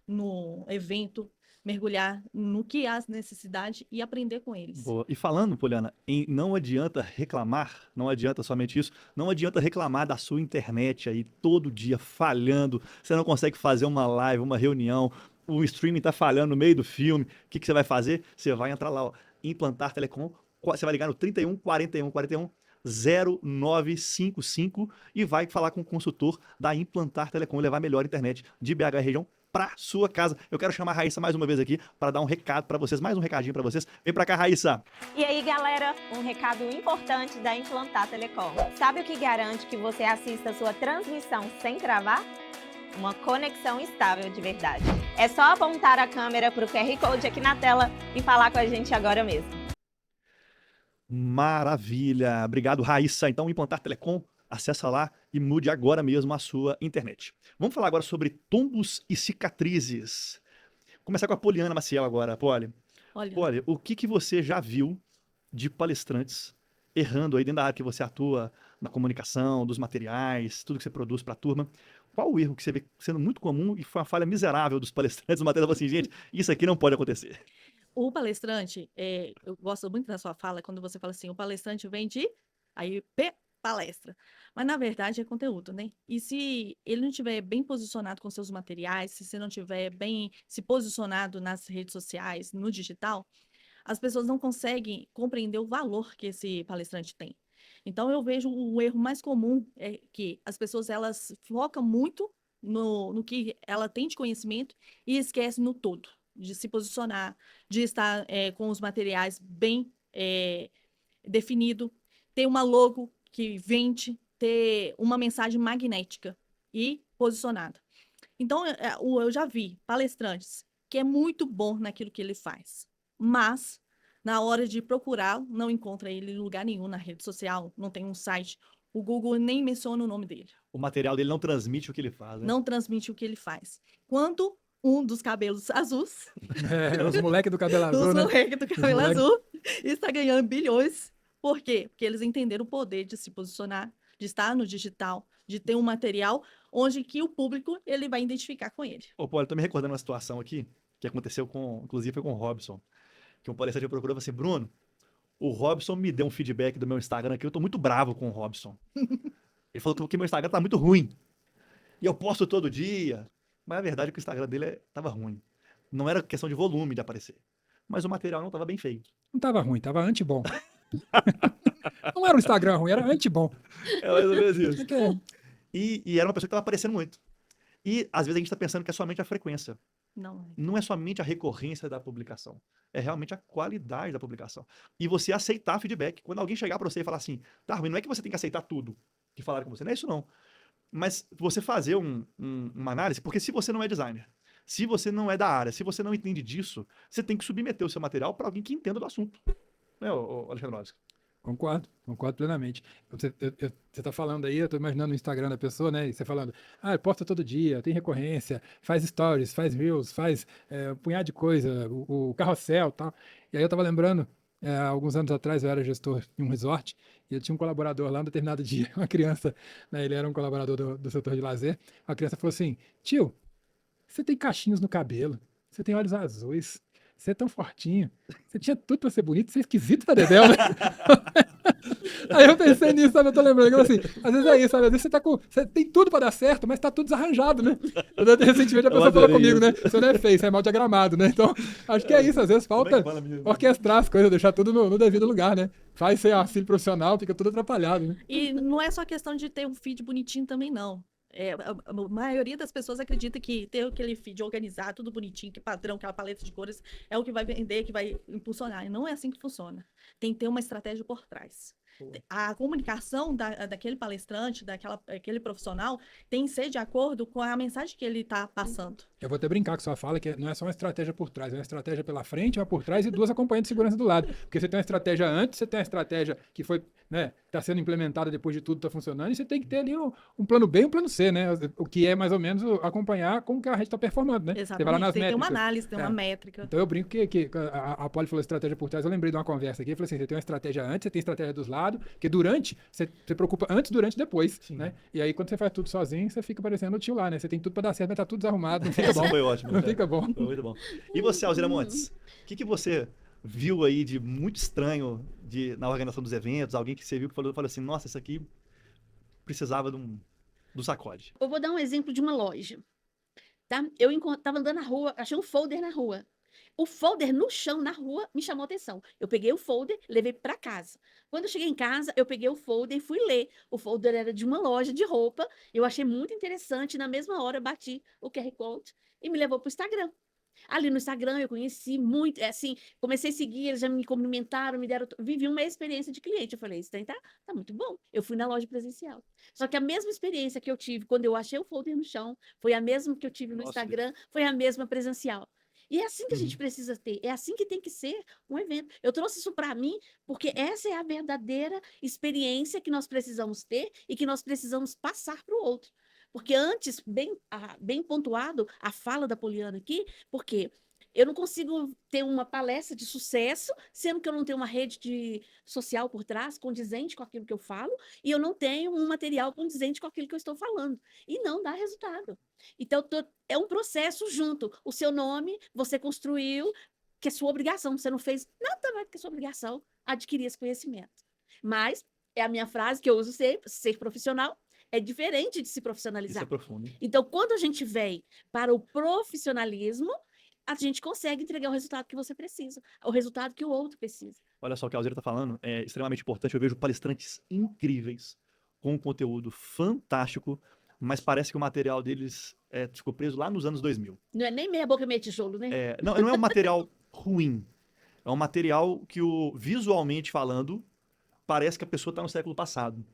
no evento, mergulhar no que há necessidade e aprender com eles. Boa. E falando, Poliana, não adianta reclamar, não adianta somente isso, não adianta reclamar da sua internet aí todo dia falhando, você não consegue fazer uma live, uma reunião, o streaming tá falhando no meio do filme, o que que você vai fazer? Você vai entrar lá, ó, Implantar Telecom, você vai ligar no 31 41 41 0955 e vai falar com o consultor da Implantar Telecom, levar a melhor internet de BH região para sua casa. Eu quero chamar a Raíssa mais uma vez aqui para dar um recado para vocês, mais um recadinho para vocês. Vem para cá, Raíssa. E aí, galera, um recado importante da Implantar Telecom. Sabe o que garante que você assista a sua transmissão sem travar? Uma conexão estável de verdade. É só apontar a câmera para o QR Code aqui na tela e falar com a gente agora mesmo. Maravilha. Obrigado, Raíssa. Então, Implantar Telecom, acessa lá e mude agora mesmo a sua internet. Vamos falar agora sobre tombos e cicatrizes. Começar com a Poliana Maciel agora, Poli. Olha, Poli, o que que você já viu de palestrantes errando aí dentro da área que você atua, na comunicação, dos materiais, tudo que você produz para a turma? Qual o erro que você vê sendo muito comum e foi uma falha miserável dos palestrantes? O material assim, gente, isso aqui não pode acontecer. o palestrante, eu gosto muito da sua fala, quando você fala assim, o palestrante vem de, aí, palestra. Mas, na verdade, é conteúdo, né? E se ele não estiver bem posicionado com seus materiais, se você não estiver bem se posicionado nas redes sociais, no digital, as pessoas não conseguem compreender o valor que esse palestrante tem. Então, eu vejo o erro mais comum é que as pessoas, elas focam muito no que ela tem de conhecimento e esquecem no todo, de se posicionar, de estar com os materiais bem definido, ter uma logo que vende, ter uma mensagem magnética e posicionada. Então, eu já vi palestrantes que é muito bom naquilo que ele faz, mas na hora de procurar, não encontra ele em lugar nenhum na rede social, não tem um site, o Google nem menciona o nome dele, O material dele não transmite o que ele faz, né? não transmite o que ele faz. Quando um dos cabelos azuis, Os moleques do cabelo azul, dos né? moleques do cabelo moleque- azul, está ganhando bilhões. Por quê? Porque eles entenderam o poder de se posicionar, de estar no digital, de ter um material onde que o público ele vai identificar com ele. Ô, Poli, eu tô me recordando uma situação aqui que aconteceu inclusive foi com o Robson, que um palestrante me procurou e falou assim, Bruno, o Robson me deu um feedback do meu Instagram aqui, eu tô muito bravo com o Robson. Ele falou que meu Instagram tá muito ruim. E eu posto todo dia. Mas a verdade é que o Instagram dele tava ruim. Não era questão de volume de aparecer. Mas o material não tava bem feito. Não tava ruim, tava anti-bom. Não era um Instagram ruim, era anti-bom. É mais ou menos isso. É que é- E era uma pessoa que tava aparecendo muito. E às vezes a gente tá pensando que é somente a frequência. Não, Não é somente a recorrência da publicação. É realmente a qualidade da publicação. E você aceitar feedback. Quando alguém chegar para você e falar assim, tá ruim, não é que você tem que aceitar tudo que falaram com você. Não é isso não. Mas você fazer uma análise, porque se você não é designer, se você não é da área, se você não entende disso, você tem que submeter o seu material para alguém que entenda do assunto. Né, Alexandre Novski? Concordo plenamente. Você tá falando aí, eu tô imaginando o Instagram da pessoa, né? E você falando, posta todo dia, tem recorrência, faz stories, faz reels, faz um punhado de coisa, o carrossel e tal. E aí eu tava lembrando, alguns anos atrás eu era gestor em um resort e eu tinha um colaborador lá, um determinado dia, uma criança, né? Ele era um colaborador do setor de lazer. A criança falou assim, tio, você tem cachinhos no cabelo, você tem olhos azuis, você é tão fortinho, você tinha tudo pra ser bonito, você é esquisito pra dedéu, né? Aí eu pensei nisso, sabe? Eu tô lembrando, que, assim, às vezes é isso, sabe? Às vezes você tem tudo pra dar certo, mas tá tudo desarranjado, né? Recentemente a pessoa falou comigo, né? Você não é feio, você é mal diagramado, né? Então, acho que é isso, às vezes falta orquestrar as coisas, deixar tudo no devido lugar, né? Faz ser auxílio profissional, fica tudo atrapalhado, né? E não é só questão de ter um feed bonitinho também, não. A maioria das pessoas acredita que ter aquele feed organizado, tudo bonitinho, que padrão, aquela paleta de cores, é o que vai vender, que vai impulsionar. E não é assim que funciona. Tem que ter uma estratégia por trás. A comunicação daquele palestrante, daquele profissional, tem que ser de acordo com a mensagem que ele está passando. Eu vou até brincar com sua fala, que não é só uma estratégia por trás, é uma estratégia pela frente, uma por trás e duas acompanhantes de segurança do lado. Porque você tem uma estratégia antes, você tem uma estratégia que foi, né, está sendo implementada depois de tudo, está funcionando, e você tem que ter ali um plano B e um plano C, né? O que é mais ou menos acompanhar como que a rede está performando, né? Você vai lá Exatamente. nas Tem que ter uma métricas. análise, tem uma métrica. Então eu brinco que a Poli falou estratégia por trás, eu lembrei de uma conversa aqui, eu falei assim, você tem uma estratégia antes, você tem estratégia dos lados, preocupado, porque você preocupa antes, durante e depois, Sim. né? E aí, quando você faz tudo sozinho, você fica parecendo o tio lá, né? Você tem tudo pra dar certo, mas tá tudo desarrumado, não fica Essa bom. foi ótima. Não né? fica bom. Foi muito bom. E você, Alzira Montes? O que você viu aí de muito estranho na organização dos eventos? Alguém que você viu que falou assim, nossa, isso aqui precisava do sacode. Eu vou dar um exemplo de uma loja, tá? Eu tava andando na rua, achei um folder na rua. O folder no chão, na rua, me chamou a atenção. Eu peguei o folder, levei para casa. Quando eu cheguei em casa, eu peguei o folder e fui ler. O folder era de uma loja de roupa. Eu achei muito interessante. Na mesma hora, eu bati o QR Code e me levou para o Instagram. Ali no Instagram, eu conheci muito, assim, comecei a seguir, eles já me cumprimentaram, vivi uma experiência de cliente. Eu falei, isso daí tá muito bom. Eu fui na loja presencial. Só que a mesma experiência que eu tive quando eu achei o folder no chão, foi a mesma que eu tive no Nossa. Instagram, foi a mesma presencial. E é assim que a gente precisa ter, é assim que tem que ser um evento. Eu trouxe isso para mim porque essa é a verdadeira experiência que nós precisamos ter e que nós precisamos passar para o outro. Porque antes, bem pontuado, a fala da Poliana aqui, porque eu não consigo ter uma palestra de sucesso, sendo que eu não tenho uma rede social por trás, condizente com aquilo que eu falo, e eu não tenho um material condizente com aquilo que eu estou falando. E não dá resultado. Então, é um processo junto. O seu nome, você construiu, que é sua obrigação. Você não fez nada mais do que sua obrigação adquirir esse conhecimento. Mas, é a minha frase que eu uso sempre, ser profissional é diferente de se Isso profissionalizar. é profundo. Hein? Então, quando a gente vem para o profissionalismo, a gente consegue entregar o resultado que você precisa, o resultado que o outro precisa. Olha só o que a Alzira está falando, é extremamente importante. Eu vejo palestrantes incríveis, com um conteúdo fantástico, mas parece que o material deles ficou preso lá nos anos 2000. Não é nem meia boca meia tijolo, né? Não é um material ruim, é um material que, visualmente falando, parece que a pessoa está no século passado.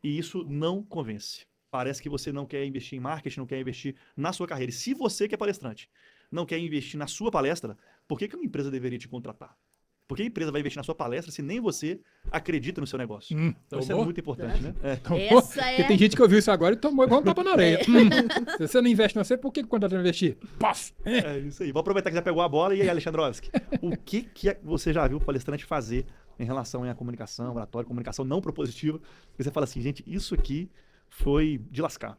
E isso não convence. Parece que você não quer investir em marketing, não quer investir na sua carreira. E se você que é palestrante não quer investir na sua palestra, por que uma empresa deveria te contratar? Por que a empresa vai investir na sua palestra se nem você acredita no seu negócio? Então isso é Tomou? muito importante, né? Tomou? Essa é- Porque tem gente que ouviu isso agora e tomou igual um tapa na orelha. Se você não investe em você, por que quando vai investir? Paf! É isso aí. Vou aproveitar que já pegou a bola. E aí, Alexandrovski, o que você já viu o palestrante fazer em relação à comunicação, oratória, comunicação não propositiva? E você fala assim, gente, isso aqui foi de lascar.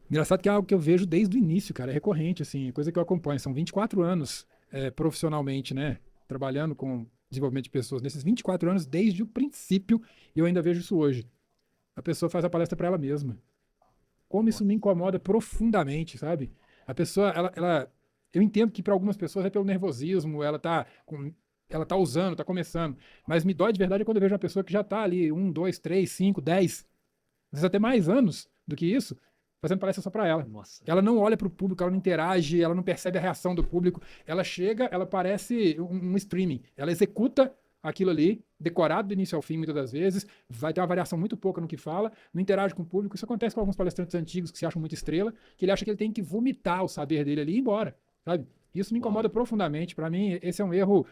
Engraçado que é algo que eu vejo desde o início, cara. É recorrente, assim, é coisa que eu acompanho. São 24 anos profissionalmente, né? Trabalhando com desenvolvimento de pessoas. Nesses 24 anos, desde o princípio, e eu ainda vejo isso hoje. A pessoa faz a palestra para ela mesma. Como isso me incomoda profundamente, sabe? A pessoa, eu entendo que para algumas pessoas é pelo nervosismo, ela tá usando, tá começando. Mas me dói de verdade quando eu vejo uma pessoa que já tá ali 1, 2, 3, 5, 10, às vezes até mais anos do que isso, fazendo palestra só para ela. Nossa. Ela não olha para o público, ela não interage, ela não percebe a reação do público. Ela chega, ela parece um streaming. Ela executa aquilo ali, decorado do início ao fim, muitas das vezes, vai ter uma variação muito pouca no que fala, não interage com o público. Isso acontece com alguns palestrantes antigos que se acham muito estrela, que ele acha que ele tem que vomitar o saber dele ali e ir embora, sabe? Isso me incomoda profundamente. Para mim, esse é um erro,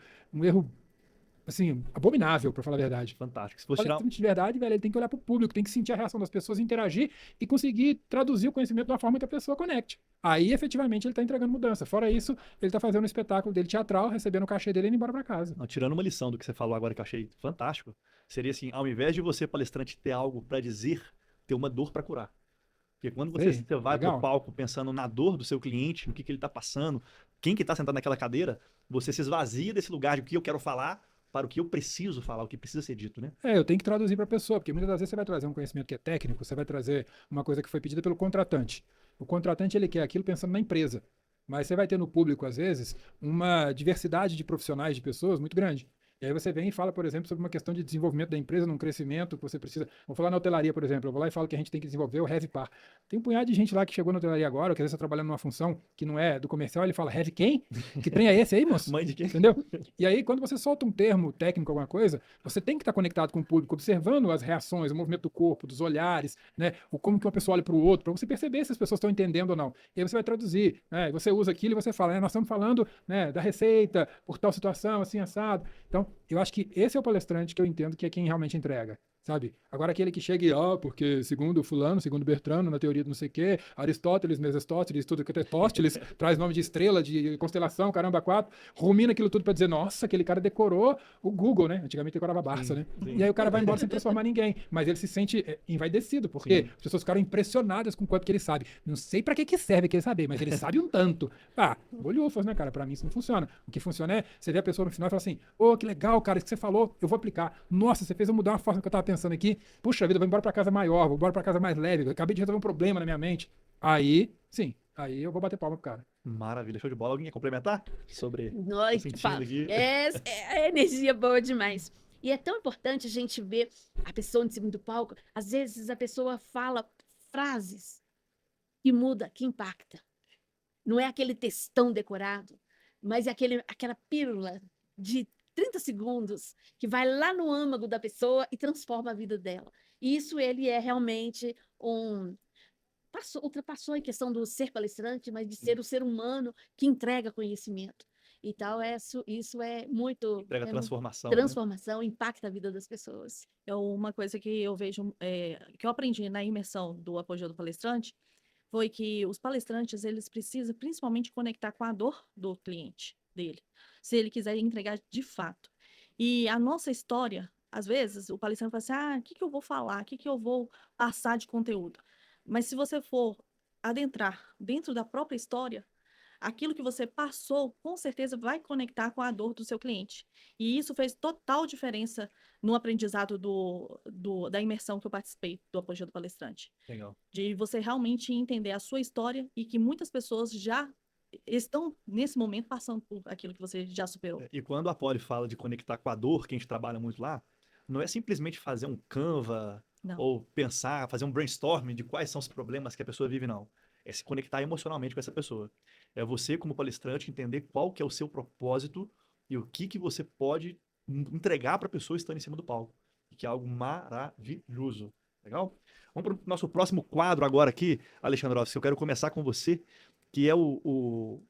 assim, abominável, para falar a verdade. Fantástico. Se O fosse tirar... palestrante de verdade, velho, ele tem que olhar para o público, tem que sentir a reação das pessoas, interagir e conseguir traduzir o conhecimento de uma forma que a pessoa conecte. Aí, efetivamente, ele está entregando mudança. Fora isso, ele está fazendo um espetáculo dele teatral, recebendo o cachê dele e indo embora para casa. Não, tirando uma lição do que você falou agora que eu achei fantástico, seria assim, ao invés de você, palestrante, ter algo para dizer, ter uma dor para curar. Porque quando você vai para o palco pensando na dor do seu cliente, no que ele está passando, quem que está sentado naquela cadeira, você se esvazia desse lugar de o que eu quero falar para o que eu preciso falar, o que precisa ser dito, né? Eu tenho que traduzir para a pessoa, porque muitas das vezes você vai trazer um conhecimento que é técnico, você vai trazer uma coisa que foi pedida pelo contratante. O contratante, ele quer aquilo pensando na empresa, mas você vai ter no público, às vezes, uma diversidade de profissionais, de pessoas muito grande. E aí você vem e fala, por exemplo, sobre uma questão de desenvolvimento da empresa, num crescimento que você precisa. Vou falar na hotelaria, por exemplo. Eu vou lá e falo que a gente tem que desenvolver o HEVPAR. Tem um punhado de gente lá que chegou na hotelaria agora, que às vezes está trabalhando numa função que não é do comercial, ele fala, Heavy quem? Que trem é esse aí, moço? Mãe de quem? Entendeu? E aí, quando você solta um termo técnico, alguma coisa, você tem que estar conectado com o público, observando as reações, o movimento do corpo, dos olhares, né? Como que uma pessoa olha para o outro, para você perceber se as pessoas estão entendendo ou não. E aí você vai traduzir, né? E você usa aquilo e você fala, nós estamos falando, né, da receita, por tal situação, assim, assado. Então, eu acho que esse é o palestrante que eu entendo que é quem realmente entrega, sabe? Agora aquele que chega e, porque segundo fulano, segundo Bertrano, na teoria do não sei o quê, Aristóteles, Mesestóteles, tudo que é Tósteles, traz nome de estrela, de constelação, caramba, quatro, rumina aquilo tudo pra dizer, nossa, aquele cara decorou o Google, né? Antigamente decorava Barça, né? E aí o cara vai embora sem transformar ninguém, mas ele se sente envaidecido, porque as pessoas ficaram impressionadas com o quanto que ele sabe. Não sei pra que serve que ele saber, mas ele sabe um tanto. Bolhufas, né, cara? Pra mim isso não funciona. O que funciona é, você vê a pessoa no final e fala assim, que legal, cara, isso que você falou, eu vou aplicar. Nossa, você fez eu mudar uma forma que eu tava pensando aqui. Puxa vida, vou embora pra casa maior, vou embora pra casa mais leve, eu acabei de resolver um problema na minha mente. Aí, sim, aí eu vou bater palma pro cara. Maravilha, show de bola. Alguém quer complementar sobre... Tô Nossa, sentindo aqui. é energia boa demais. E é tão importante a gente ver a pessoa em cima do palco. Às vezes a pessoa fala frases que muda, que impacta. Não é aquele textão decorado, mas é aquela pílula de 30 segundos que vai lá no âmago da pessoa e transforma a vida dela. E isso ele é realmente ultrapassou a questão do ser palestrante, mas de ser o ser humano que entrega conhecimento. Então, isso é muito... Entrega transformação, né? Transformação, impacta a vida das pessoas. É uma coisa que eu vejo, que eu aprendi na imersão do Apogeu do Palestrante, foi que os palestrantes, eles precisam principalmente conectar com a dor do cliente dele, se ele quiser entregar de fato. E a nossa história, às vezes, o palestrante fala assim, o que eu vou falar, o que eu vou passar de conteúdo? Mas se você for adentrar dentro da própria história, aquilo que você passou, com certeza vai conectar com a dor do seu cliente. E isso fez total diferença no aprendizado da imersão que eu participei do Apogeu do Palestrante. Legal. De você realmente entender a sua história e que muitas pessoas já estão, nesse momento, passando por aquilo que você já superou. E quando a Poli fala de conectar com a dor, que a gente trabalha muito lá, não é simplesmente fazer um Canva Não. ou pensar, fazer um brainstorming de quais são os problemas que a pessoa vive, não. É se conectar emocionalmente com essa pessoa. É você, como palestrante, entender qual que é o seu propósito e o que você pode entregar para a pessoa estando em cima do palco. Que é algo maravilhoso. Legal? Vamos para o nosso próximo quadro agora aqui, Alexandre. Eu quero começar com você, que é o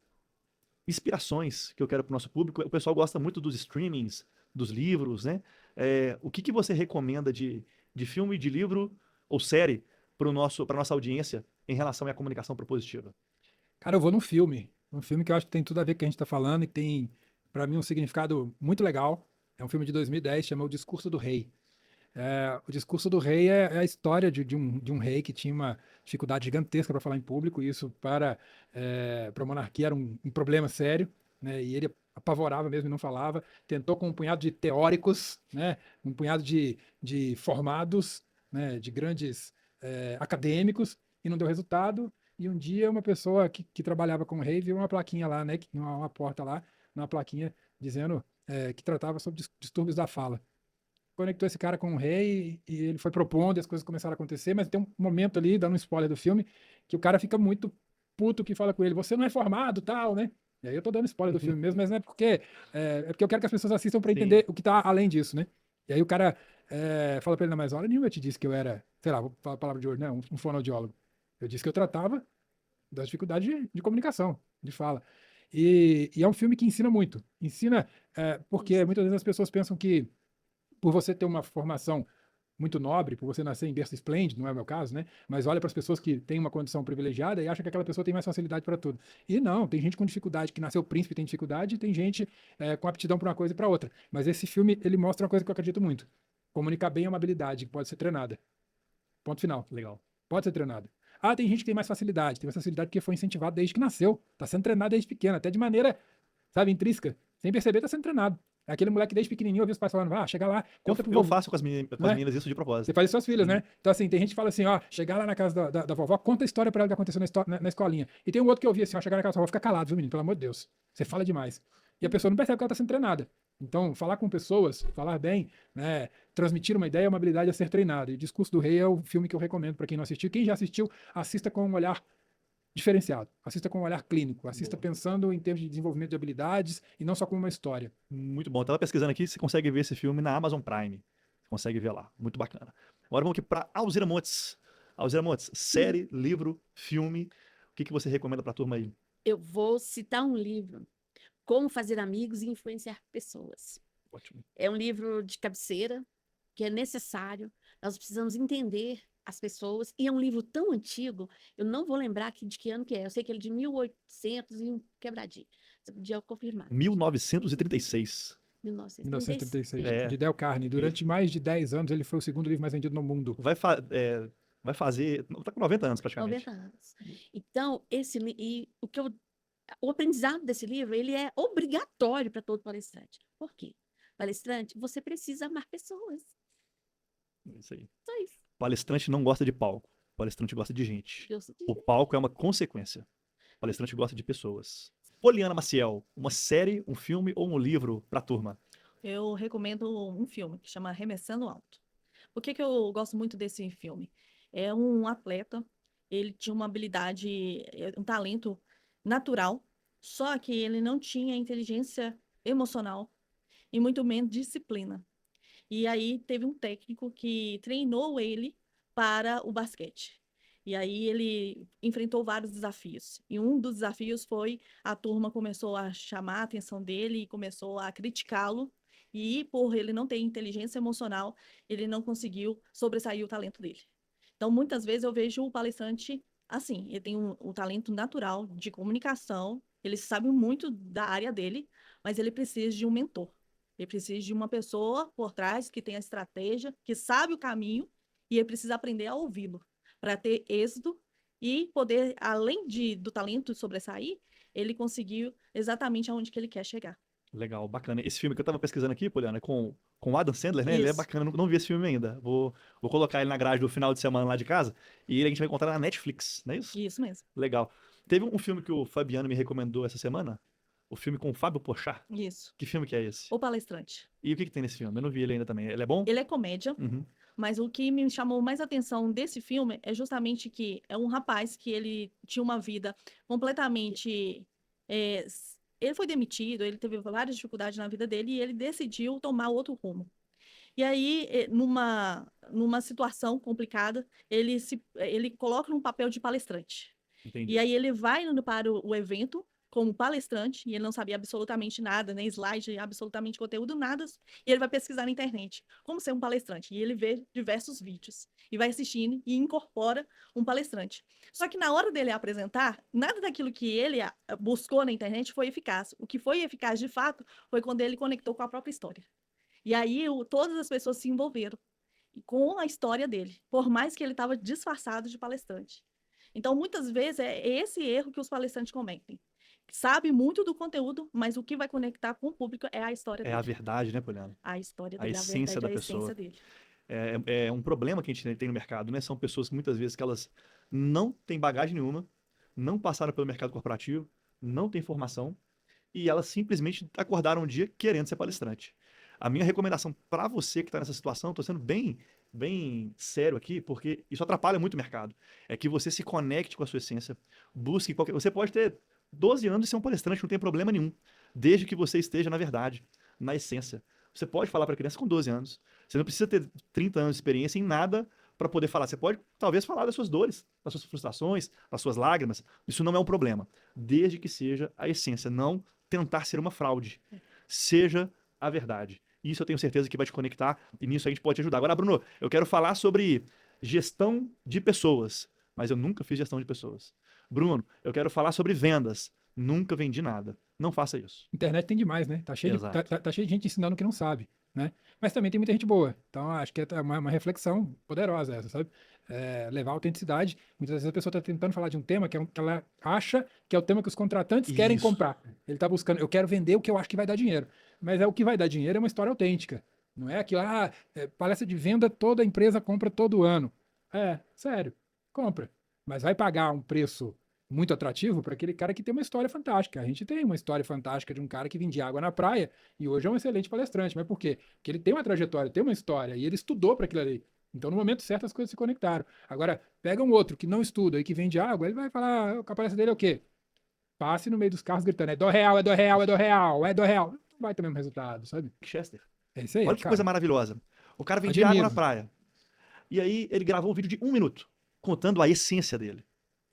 inspirações que eu quero para o nosso público. O pessoal gosta muito dos streamings, dos livros, né? O que você recomenda de filme, de livro ou série para nossa audiência em relação à comunicação propositiva? Cara, eu vou num filme que eu acho que tem tudo a ver com o que a gente tá falando e que tem, pra mim, um significado muito legal. É um filme de 2010, chama O Discurso do Rei. O Discurso do Rei é a história de um rei que tinha uma dificuldade gigantesca para falar em público, e isso para a monarquia era um problema sério, né? E ele apavorava mesmo e não falava. Tentou com um punhado de teóricos, né? Um punhado de formados, né? De grandes acadêmicos, e não deu resultado. E um dia uma pessoa que trabalhava com o rei viu uma plaquinha lá, né? Uma porta lá, uma plaquinha dizendo que tratava sobre distúrbios da fala. Conectou esse cara com o rei e ele foi propondo e as coisas começaram a acontecer, mas tem um momento ali, dando um spoiler do filme, que o cara fica muito puto que fala com ele, você não é formado, tal, né? E aí eu tô dando spoiler do filme mesmo, mas não é porque eu quero que as pessoas assistam para entender o que tá além disso, né? E aí o cara fala pra ele, não, mas hora nenhuma eu te disse que eu era, sei lá, vou falar a palavra de hoje, né? Um fonoaudiólogo. Eu disse que eu tratava das dificuldades de comunicação, de fala. E é um filme que ensina muito. Ensina porque muitas vezes as pessoas pensam que por você ter uma formação muito nobre, por você nascer em berço esplêndido, não é o meu caso, né? Mas olha para as pessoas que têm uma condição privilegiada e acha que aquela pessoa tem mais facilidade para tudo. E não, tem gente com dificuldade, que nasceu príncipe e tem dificuldade, e tem gente com aptidão para uma coisa e para outra. Mas esse filme, ele mostra uma coisa que eu acredito muito. Comunicar bem é uma habilidade que pode ser treinada. Ponto final. Legal. Pode ser treinada. Tem gente que tem mais facilidade. Tem mais facilidade porque foi incentivado desde que nasceu. Está sendo treinado desde pequeno, até de maneira, sabe, intrínseca. Sem perceber, está sendo treinado. É aquele moleque desde pequenininho, ouviu os pais falando, chega lá, conta pro Eu faço com as meninas isso de propósito. Você faz isso com suas filhas, né? Então, assim, tem gente que fala assim, chegar lá na casa da vovó, conta a história pra ela que aconteceu na escolinha. E tem um outro que eu ouvi assim, chegar na casa da vovó, fica calado, viu, menino? Pelo amor de Deus. Você fala demais. E a pessoa não percebe que ela tá sendo treinada. Então, falar com pessoas, falar bem, né, transmitir uma ideia é uma habilidade a ser treinada. E o Discurso do Rei é o filme que eu recomendo pra quem não assistiu. Quem já assistiu, assista com um olhar diferenciado. Assista com um olhar clínico. Assista pensando em termos de desenvolvimento de habilidades e não só como uma história. Muito bom. Estava pesquisando aqui, você consegue ver esse filme na Amazon Prime. Você consegue ver lá. Muito bacana. Agora vamos aqui para Alzira Montes. Alzira Montes, série, livro, filme. O que você recomenda para a turma aí? Eu vou citar um livro, Como Fazer Amigos e Influenciar Pessoas. Ótimo. É um livro de cabeceira, que é necessário. Nós precisamos entender as pessoas. E é um livro tão antigo, eu não vou lembrar de que ano que é. Eu sei que ele é de 1800 e um quebradinho. Você podia confirmar. 1936. 1936. 1936, É. de Del Carne. Durante mais de 10 anos, ele foi o segundo livro mais vendido no mundo. Vai fazer. Tá com 90 anos praticamente. 90 anos. Então, o aprendizado desse livro, ele é obrigatório para todo palestrante. Por quê? Palestrante, você precisa amar pessoas. Isso aí. Só isso. Palestrante não gosta de palco. Palestrante gosta de gente. Eu sou de- O palco é uma consequência. Palestrante gosta de pessoas. Poliana Maciel, uma série, um filme ou um livro pra turma? Eu recomendo um filme que chama Arremessando Alto. Por que que eu gosto muito desse filme? É um atleta, ele tinha uma habilidade, um talento natural, só que ele não tinha inteligência emocional e muito menos disciplina. E aí teve um técnico que treinou ele para o basquete. E aí ele enfrentou vários desafios. E um dos desafios foi a turma começou a chamar a atenção dele e começou a criticá-lo. E por ele não ter inteligência emocional, ele não conseguiu sobressair o talento dele. Então, muitas vezes eu vejo o palestrante assim, ele tem um talento natural de comunicação, ele sabe muito da área dele, mas ele precisa de um mentor. Ele precisa de uma pessoa por trás que tenha estratégia, que sabe o caminho, e ele precisa aprender a ouvi-lo para ter êxito e poder, além do talento sobressair, ele conseguiu exatamente aonde que ele quer chegar. Legal, bacana. Esse filme que eu tava pesquisando aqui, Poliana, é com o Adam Sandler, né? Ele é Isso. bacana, não vi esse filme ainda. Vou colocar ele na grade do final de semana lá de casa e a gente vai encontrar na Netflix, não é isso? Isso mesmo. Legal. Teve um filme que o Fabiano me recomendou essa semana, o filme com o Fábio Porchat. Isso. Que filme que é esse? O palestrante. E o que tem nesse filme? Eu não vi ele ainda também. Ele é bom? Ele é comédia, Uhum. mas o que me chamou mais atenção desse filme é justamente que é um rapaz que ele tinha uma vida completamente. Ele foi demitido, ele teve várias dificuldades na vida dele e ele decidiu tomar outro rumo. E aí, numa situação complicada, ele coloca num papel de palestrante. Entendi. E aí ele vai indo para o evento como palestrante, e ele não sabia absolutamente nada, nem slide, absolutamente conteúdo, nada, e ele vai pesquisar na internet como ser um palestrante. E ele vê diversos vídeos, e vai assistindo e incorpora um palestrante. Só que na hora dele apresentar, nada daquilo que ele buscou na internet foi eficaz. O que foi eficaz de fato foi quando ele conectou com a própria história. E aí todas as pessoas se envolveram com a história dele, por mais que ele estava disfarçado de palestrante. Então, muitas vezes, é esse erro que os palestrantes cometem. Sabe muito do conteúdo, mas o que vai conectar com o público é a história É dele. a verdade, né, Poliana? A história A dele, essência verdade, da a pessoa. essência dele. É um problema que a gente tem no mercado, né? São pessoas que muitas vezes que elas não têm bagagem nenhuma, não passaram pelo mercado corporativo, não têm formação, e elas simplesmente acordaram um dia querendo ser palestrante. A minha recomendação para você que está nessa situação, estou sendo bem sério aqui, porque isso atrapalha muito o mercado, é que você se conecte com a sua essência, busque qualquer... Você pode ter 12 anos e ser um palestrante, não tem problema nenhum, desde que você esteja na verdade, na essência. Você pode falar para criança com 12 anos. Você não precisa ter 30 anos de experiência em nada para poder falar. Você pode, talvez, falar das suas dores, das suas frustrações, das suas lágrimas. Isso não é um problema, desde que seja a essência, não tentar ser uma fraude. Seja a verdade. Isso eu tenho certeza que vai te conectar e nisso a gente pode te ajudar. Agora, Bruno, eu quero falar sobre gestão de pessoas, mas eu nunca fiz gestão de pessoas. Bruno, eu quero falar sobre vendas. Nunca vendi nada. Não faça isso. Internet tem demais, né? Tá cheio, Exato. tá cheio de gente ensinando que não sabe, né? Mas também tem muita gente boa. Então, acho que é uma reflexão poderosa essa, sabe? Levar a autenticidade. Muitas vezes a pessoa está tentando falar de um tema que ela acha que é o tema que os contratantes querem Isso. comprar. Ele está buscando, eu quero vender o que eu acho que vai dar dinheiro. Mas o que vai dar dinheiro é uma história autêntica. Não é aquilo, palestra de venda toda empresa compra todo ano. Sério, compra. Mas vai pagar um preço muito atrativo para aquele cara que tem uma história fantástica. A gente tem uma história fantástica de um cara que vendia água na praia e hoje é um excelente palestrante. Mas por quê? Porque ele tem uma trajetória, tem uma história e ele estudou para aquilo ali. Então, no momento certo, as coisas se conectaram. Agora, pega um outro que não estuda e que vende água, ele vai falar, a palestra dele é o quê? Passe no meio dos carros gritando, é do real, é do real, é do real, é do real. Não vai ter o mesmo resultado, sabe? Chester. É isso aí, Olha que cara. coisa maravilhosa. O cara vendia água Admiro. na praia. E aí ele gravou um vídeo de 1 minuto, contando a essência dele.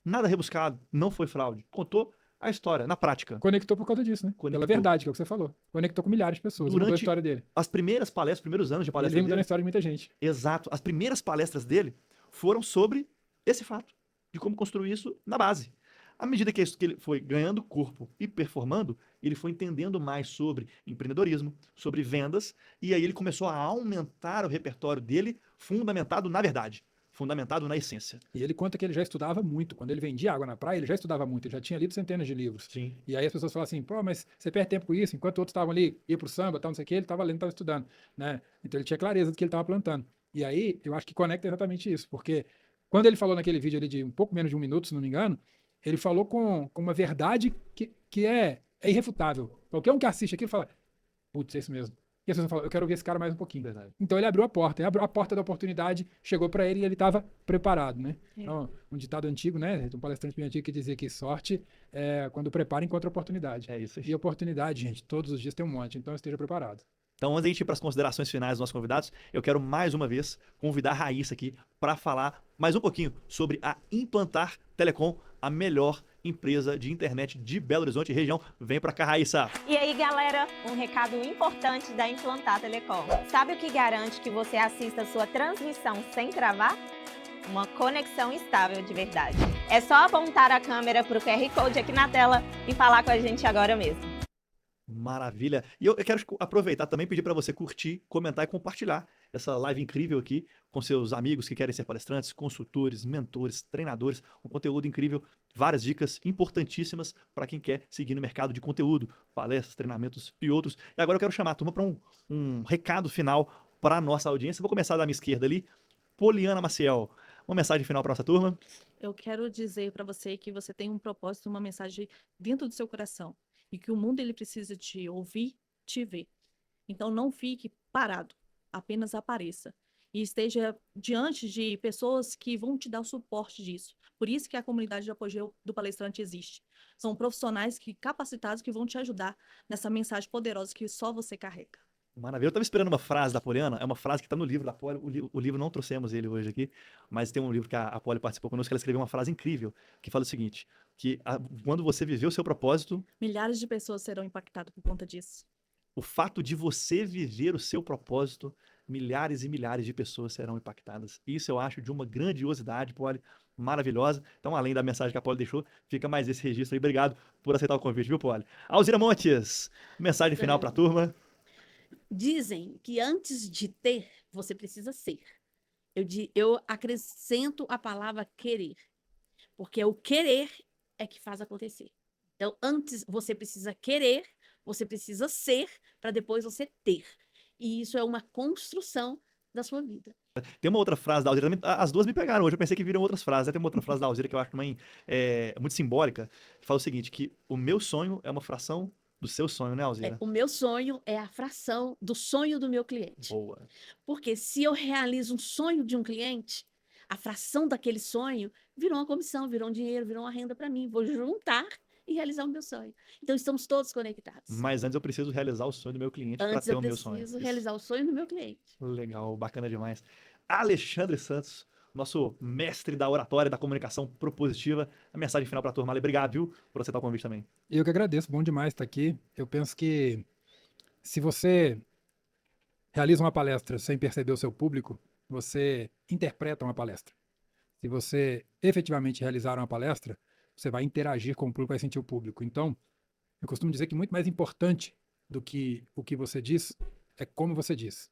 Nada rebuscado, não foi fraude. Contou a história, na prática. Conectou por causa disso, né? Pela Conectou. verdade, que é o que você falou. Conectou com milhares de pessoas. Mudou a Durante história dele. as primeiras palestras, os primeiros anos de Ele palestras vem mudando a dele, história de muita gente. exato, as primeiras palestras dele foram sobre esse fato, de como construir isso na base. À medida que ele foi ganhando corpo e performando, ele foi entendendo mais sobre empreendedorismo, sobre vendas, e aí ele começou a aumentar o repertório dele, fundamentado na verdade, fundamentado na essência. E ele conta que ele já estudava muito. Quando ele vendia água na praia, ele já estudava muito. Ele já tinha lido centenas de livros. Sim. E aí as pessoas falam assim, pô, mas você perde tempo com isso, enquanto outros estavam ali, ia pro samba, tal, não sei o que, ele estava lendo, estava estudando, né? Então ele tinha clareza do que ele estava plantando. E aí, eu acho que conecta exatamente isso, porque quando ele falou naquele vídeo ali de um pouco menos de 1 minuto, se não me engano, ele falou com uma verdade que é irrefutável. Qualquer um que assiste aquilo fala, putz, é isso mesmo. E as pessoas falam, eu quero ouvir esse cara mais um pouquinho. Verdade. Então ele abriu a porta, a porta da oportunidade chegou para ele e ele estava preparado, né? É. Então, um ditado antigo, né? Um palestrante bem antigo que dizia que sorte é quando prepara encontra oportunidade. É isso aí. E oportunidade, gente, todos os dias tem um monte, então esteja preparado. Então, antes de a gente ir para as considerações finais dos nossos convidados, eu quero mais uma vez convidar a Raíssa aqui para falar mais um pouquinho sobre a Implantar Telecom, a melhor empresa de internet de Belo Horizonte e região. Vem para cá, Raíssa! E aí, galera, um recado importante da Implantar Telecom. Sabe o que garante que você assista a sua transmissão sem travar? Uma conexão estável de verdade. É só apontar a câmera para o QR Code aqui na tela e falar com a gente agora mesmo. Maravilha! E eu quero aproveitar também e pedir para você curtir, comentar e compartilhar essa live incrível aqui com seus amigos que querem ser palestrantes, consultores, mentores, treinadores, um conteúdo incrível, várias dicas importantíssimas para quem quer seguir no mercado de conteúdo, palestras, treinamentos e outros. E agora eu quero chamar a turma para um recado final para a nossa audiência. Vou começar da minha esquerda ali, Poliana Maciel. Uma mensagem final para nossa turma. Eu quero dizer para você que você tem um propósito, uma mensagem dentro do seu coração e que o mundo ele precisa te ouvir, te ver. Então não fique parado, apenas apareça e esteja diante de pessoas que vão te dar o suporte disso. Por isso que a comunidade de apogeu do palestrante existe. São profissionais capacitados que vão te ajudar nessa mensagem poderosa que só você carrega. Maravilha. Eu estava esperando uma frase da Poliana, é uma frase que está no livro da Poli. O livro não trouxemos ele hoje aqui, mas tem um livro que a Poli participou conosco, que ela escreveu uma frase incrível, que fala o seguinte, que quando você viver o seu propósito, Milhares de pessoas serão impactadas por conta disso. o fato de você viver o seu propósito, milhares e milhares de pessoas serão impactadas. Isso eu acho de uma grandiosidade, Poli, maravilhosa. Então, além da mensagem que a Poli deixou, fica mais esse registro aí. Obrigado por aceitar o convite, viu, Poli? Alzira Montes, mensagem final para a turma. Dizem que antes de ter, você precisa ser. Eu acrescento a palavra querer, porque o querer é que faz acontecer. Então, antes você precisa querer, você precisa ser, para depois você ter. E isso é uma construção da sua vida. Tem uma outra frase da Alzira também, as duas me pegaram hoje, eu pensei que viram outras frases, né? Tem uma outra frase da Alzira que eu acho também muito simbólica, que fala o seguinte, que o meu sonho é uma fração do seu sonho, né, Alzira? O meu sonho é a fração do sonho do meu cliente. Boa. Porque se eu realizo um sonho de um cliente, a fração daquele sonho virou uma comissão, virou um dinheiro, virou uma renda para mim. Vou juntar e realizar o meu sonho. Então, estamos todos conectados. Mas antes eu preciso realizar o sonho do meu cliente para Antes ter eu o meu sonho. preciso Isso. realizar o sonho do meu cliente. Legal, bacana demais. Alexandre Santos, nosso mestre da oratória, da comunicação propositiva. A mensagem final para a turma. Ale, obrigado, viu, por aceitar o convite também. Eu que agradeço, bom demais estar aqui. Eu penso que se você realiza uma palestra sem perceber o seu público, você interpreta uma palestra. Se você efetivamente realizar uma palestra, você vai interagir com o público, vai sentir o público. Então, eu costumo dizer que muito mais importante do que o que você diz é como você diz.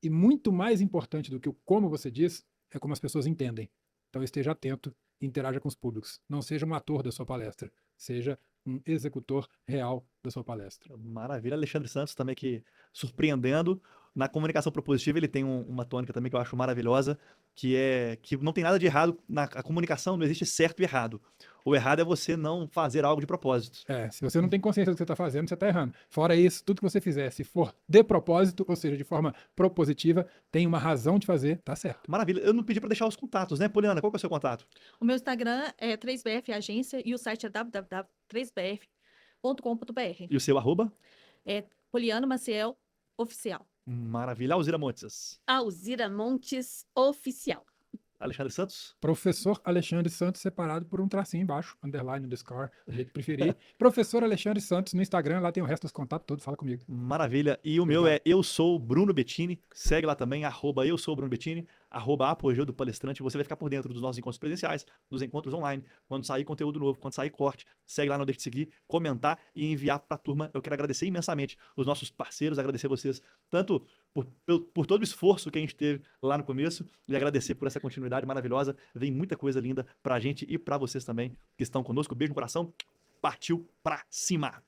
E muito mais importante do que o como você diz é como as pessoas entendem. Então, esteja atento e interaja com os públicos. Não seja um ator da sua palestra, seja um executor real da sua palestra. Maravilha. Alexandre Santos também que surpreendendo. Na comunicação propositiva ele tem uma tônica também que eu acho maravilhosa, que é que não tem nada de errado. Na comunicação não existe certo e errado. O errado é você não fazer algo de propósito. Se você não tem consciência do que você está fazendo, você está errando. Fora isso, tudo que você fizer, se for de propósito, ou seja, de forma propositiva, tem uma razão de fazer, tá certo. Maravilha. Eu não pedi para deixar os contatos, né, Poliana? Qual que é o seu contato? O meu Instagram é 3BF Agência e o site é www.3bf.com.br. E o seu arroba? É Poliana Maciel Oficial. Maravilha. Alzira Montes. Alzira Montes Oficial. Alexandre Santos? Professor Alexandre Santos, separado por um tracinho embaixo, underline, underscore, do jeito que preferir. Professor Alexandre Santos no Instagram, lá tem o resto dos contatos todos, fala comigo. Maravilha. E o meu Obrigado. é Eu Sou Bruno Bettini. Segue lá também, @Eu Sou Bruno Bettini, @Apogeu do Palestrante. Você vai ficar por dentro dos nossos encontros presenciais, dos encontros online, quando sair conteúdo novo, quando sair corte. Segue lá, não deixe de seguir, comentar e enviar para a turma. Eu quero agradecer imensamente os nossos parceiros, agradecer vocês tanto por todo o esforço que a gente teve lá no começo e agradecer por essa continuidade maravilhosa. Vem muita coisa linda pra gente e pra vocês também que estão conosco. Beijo no coração. Partiu pra cima.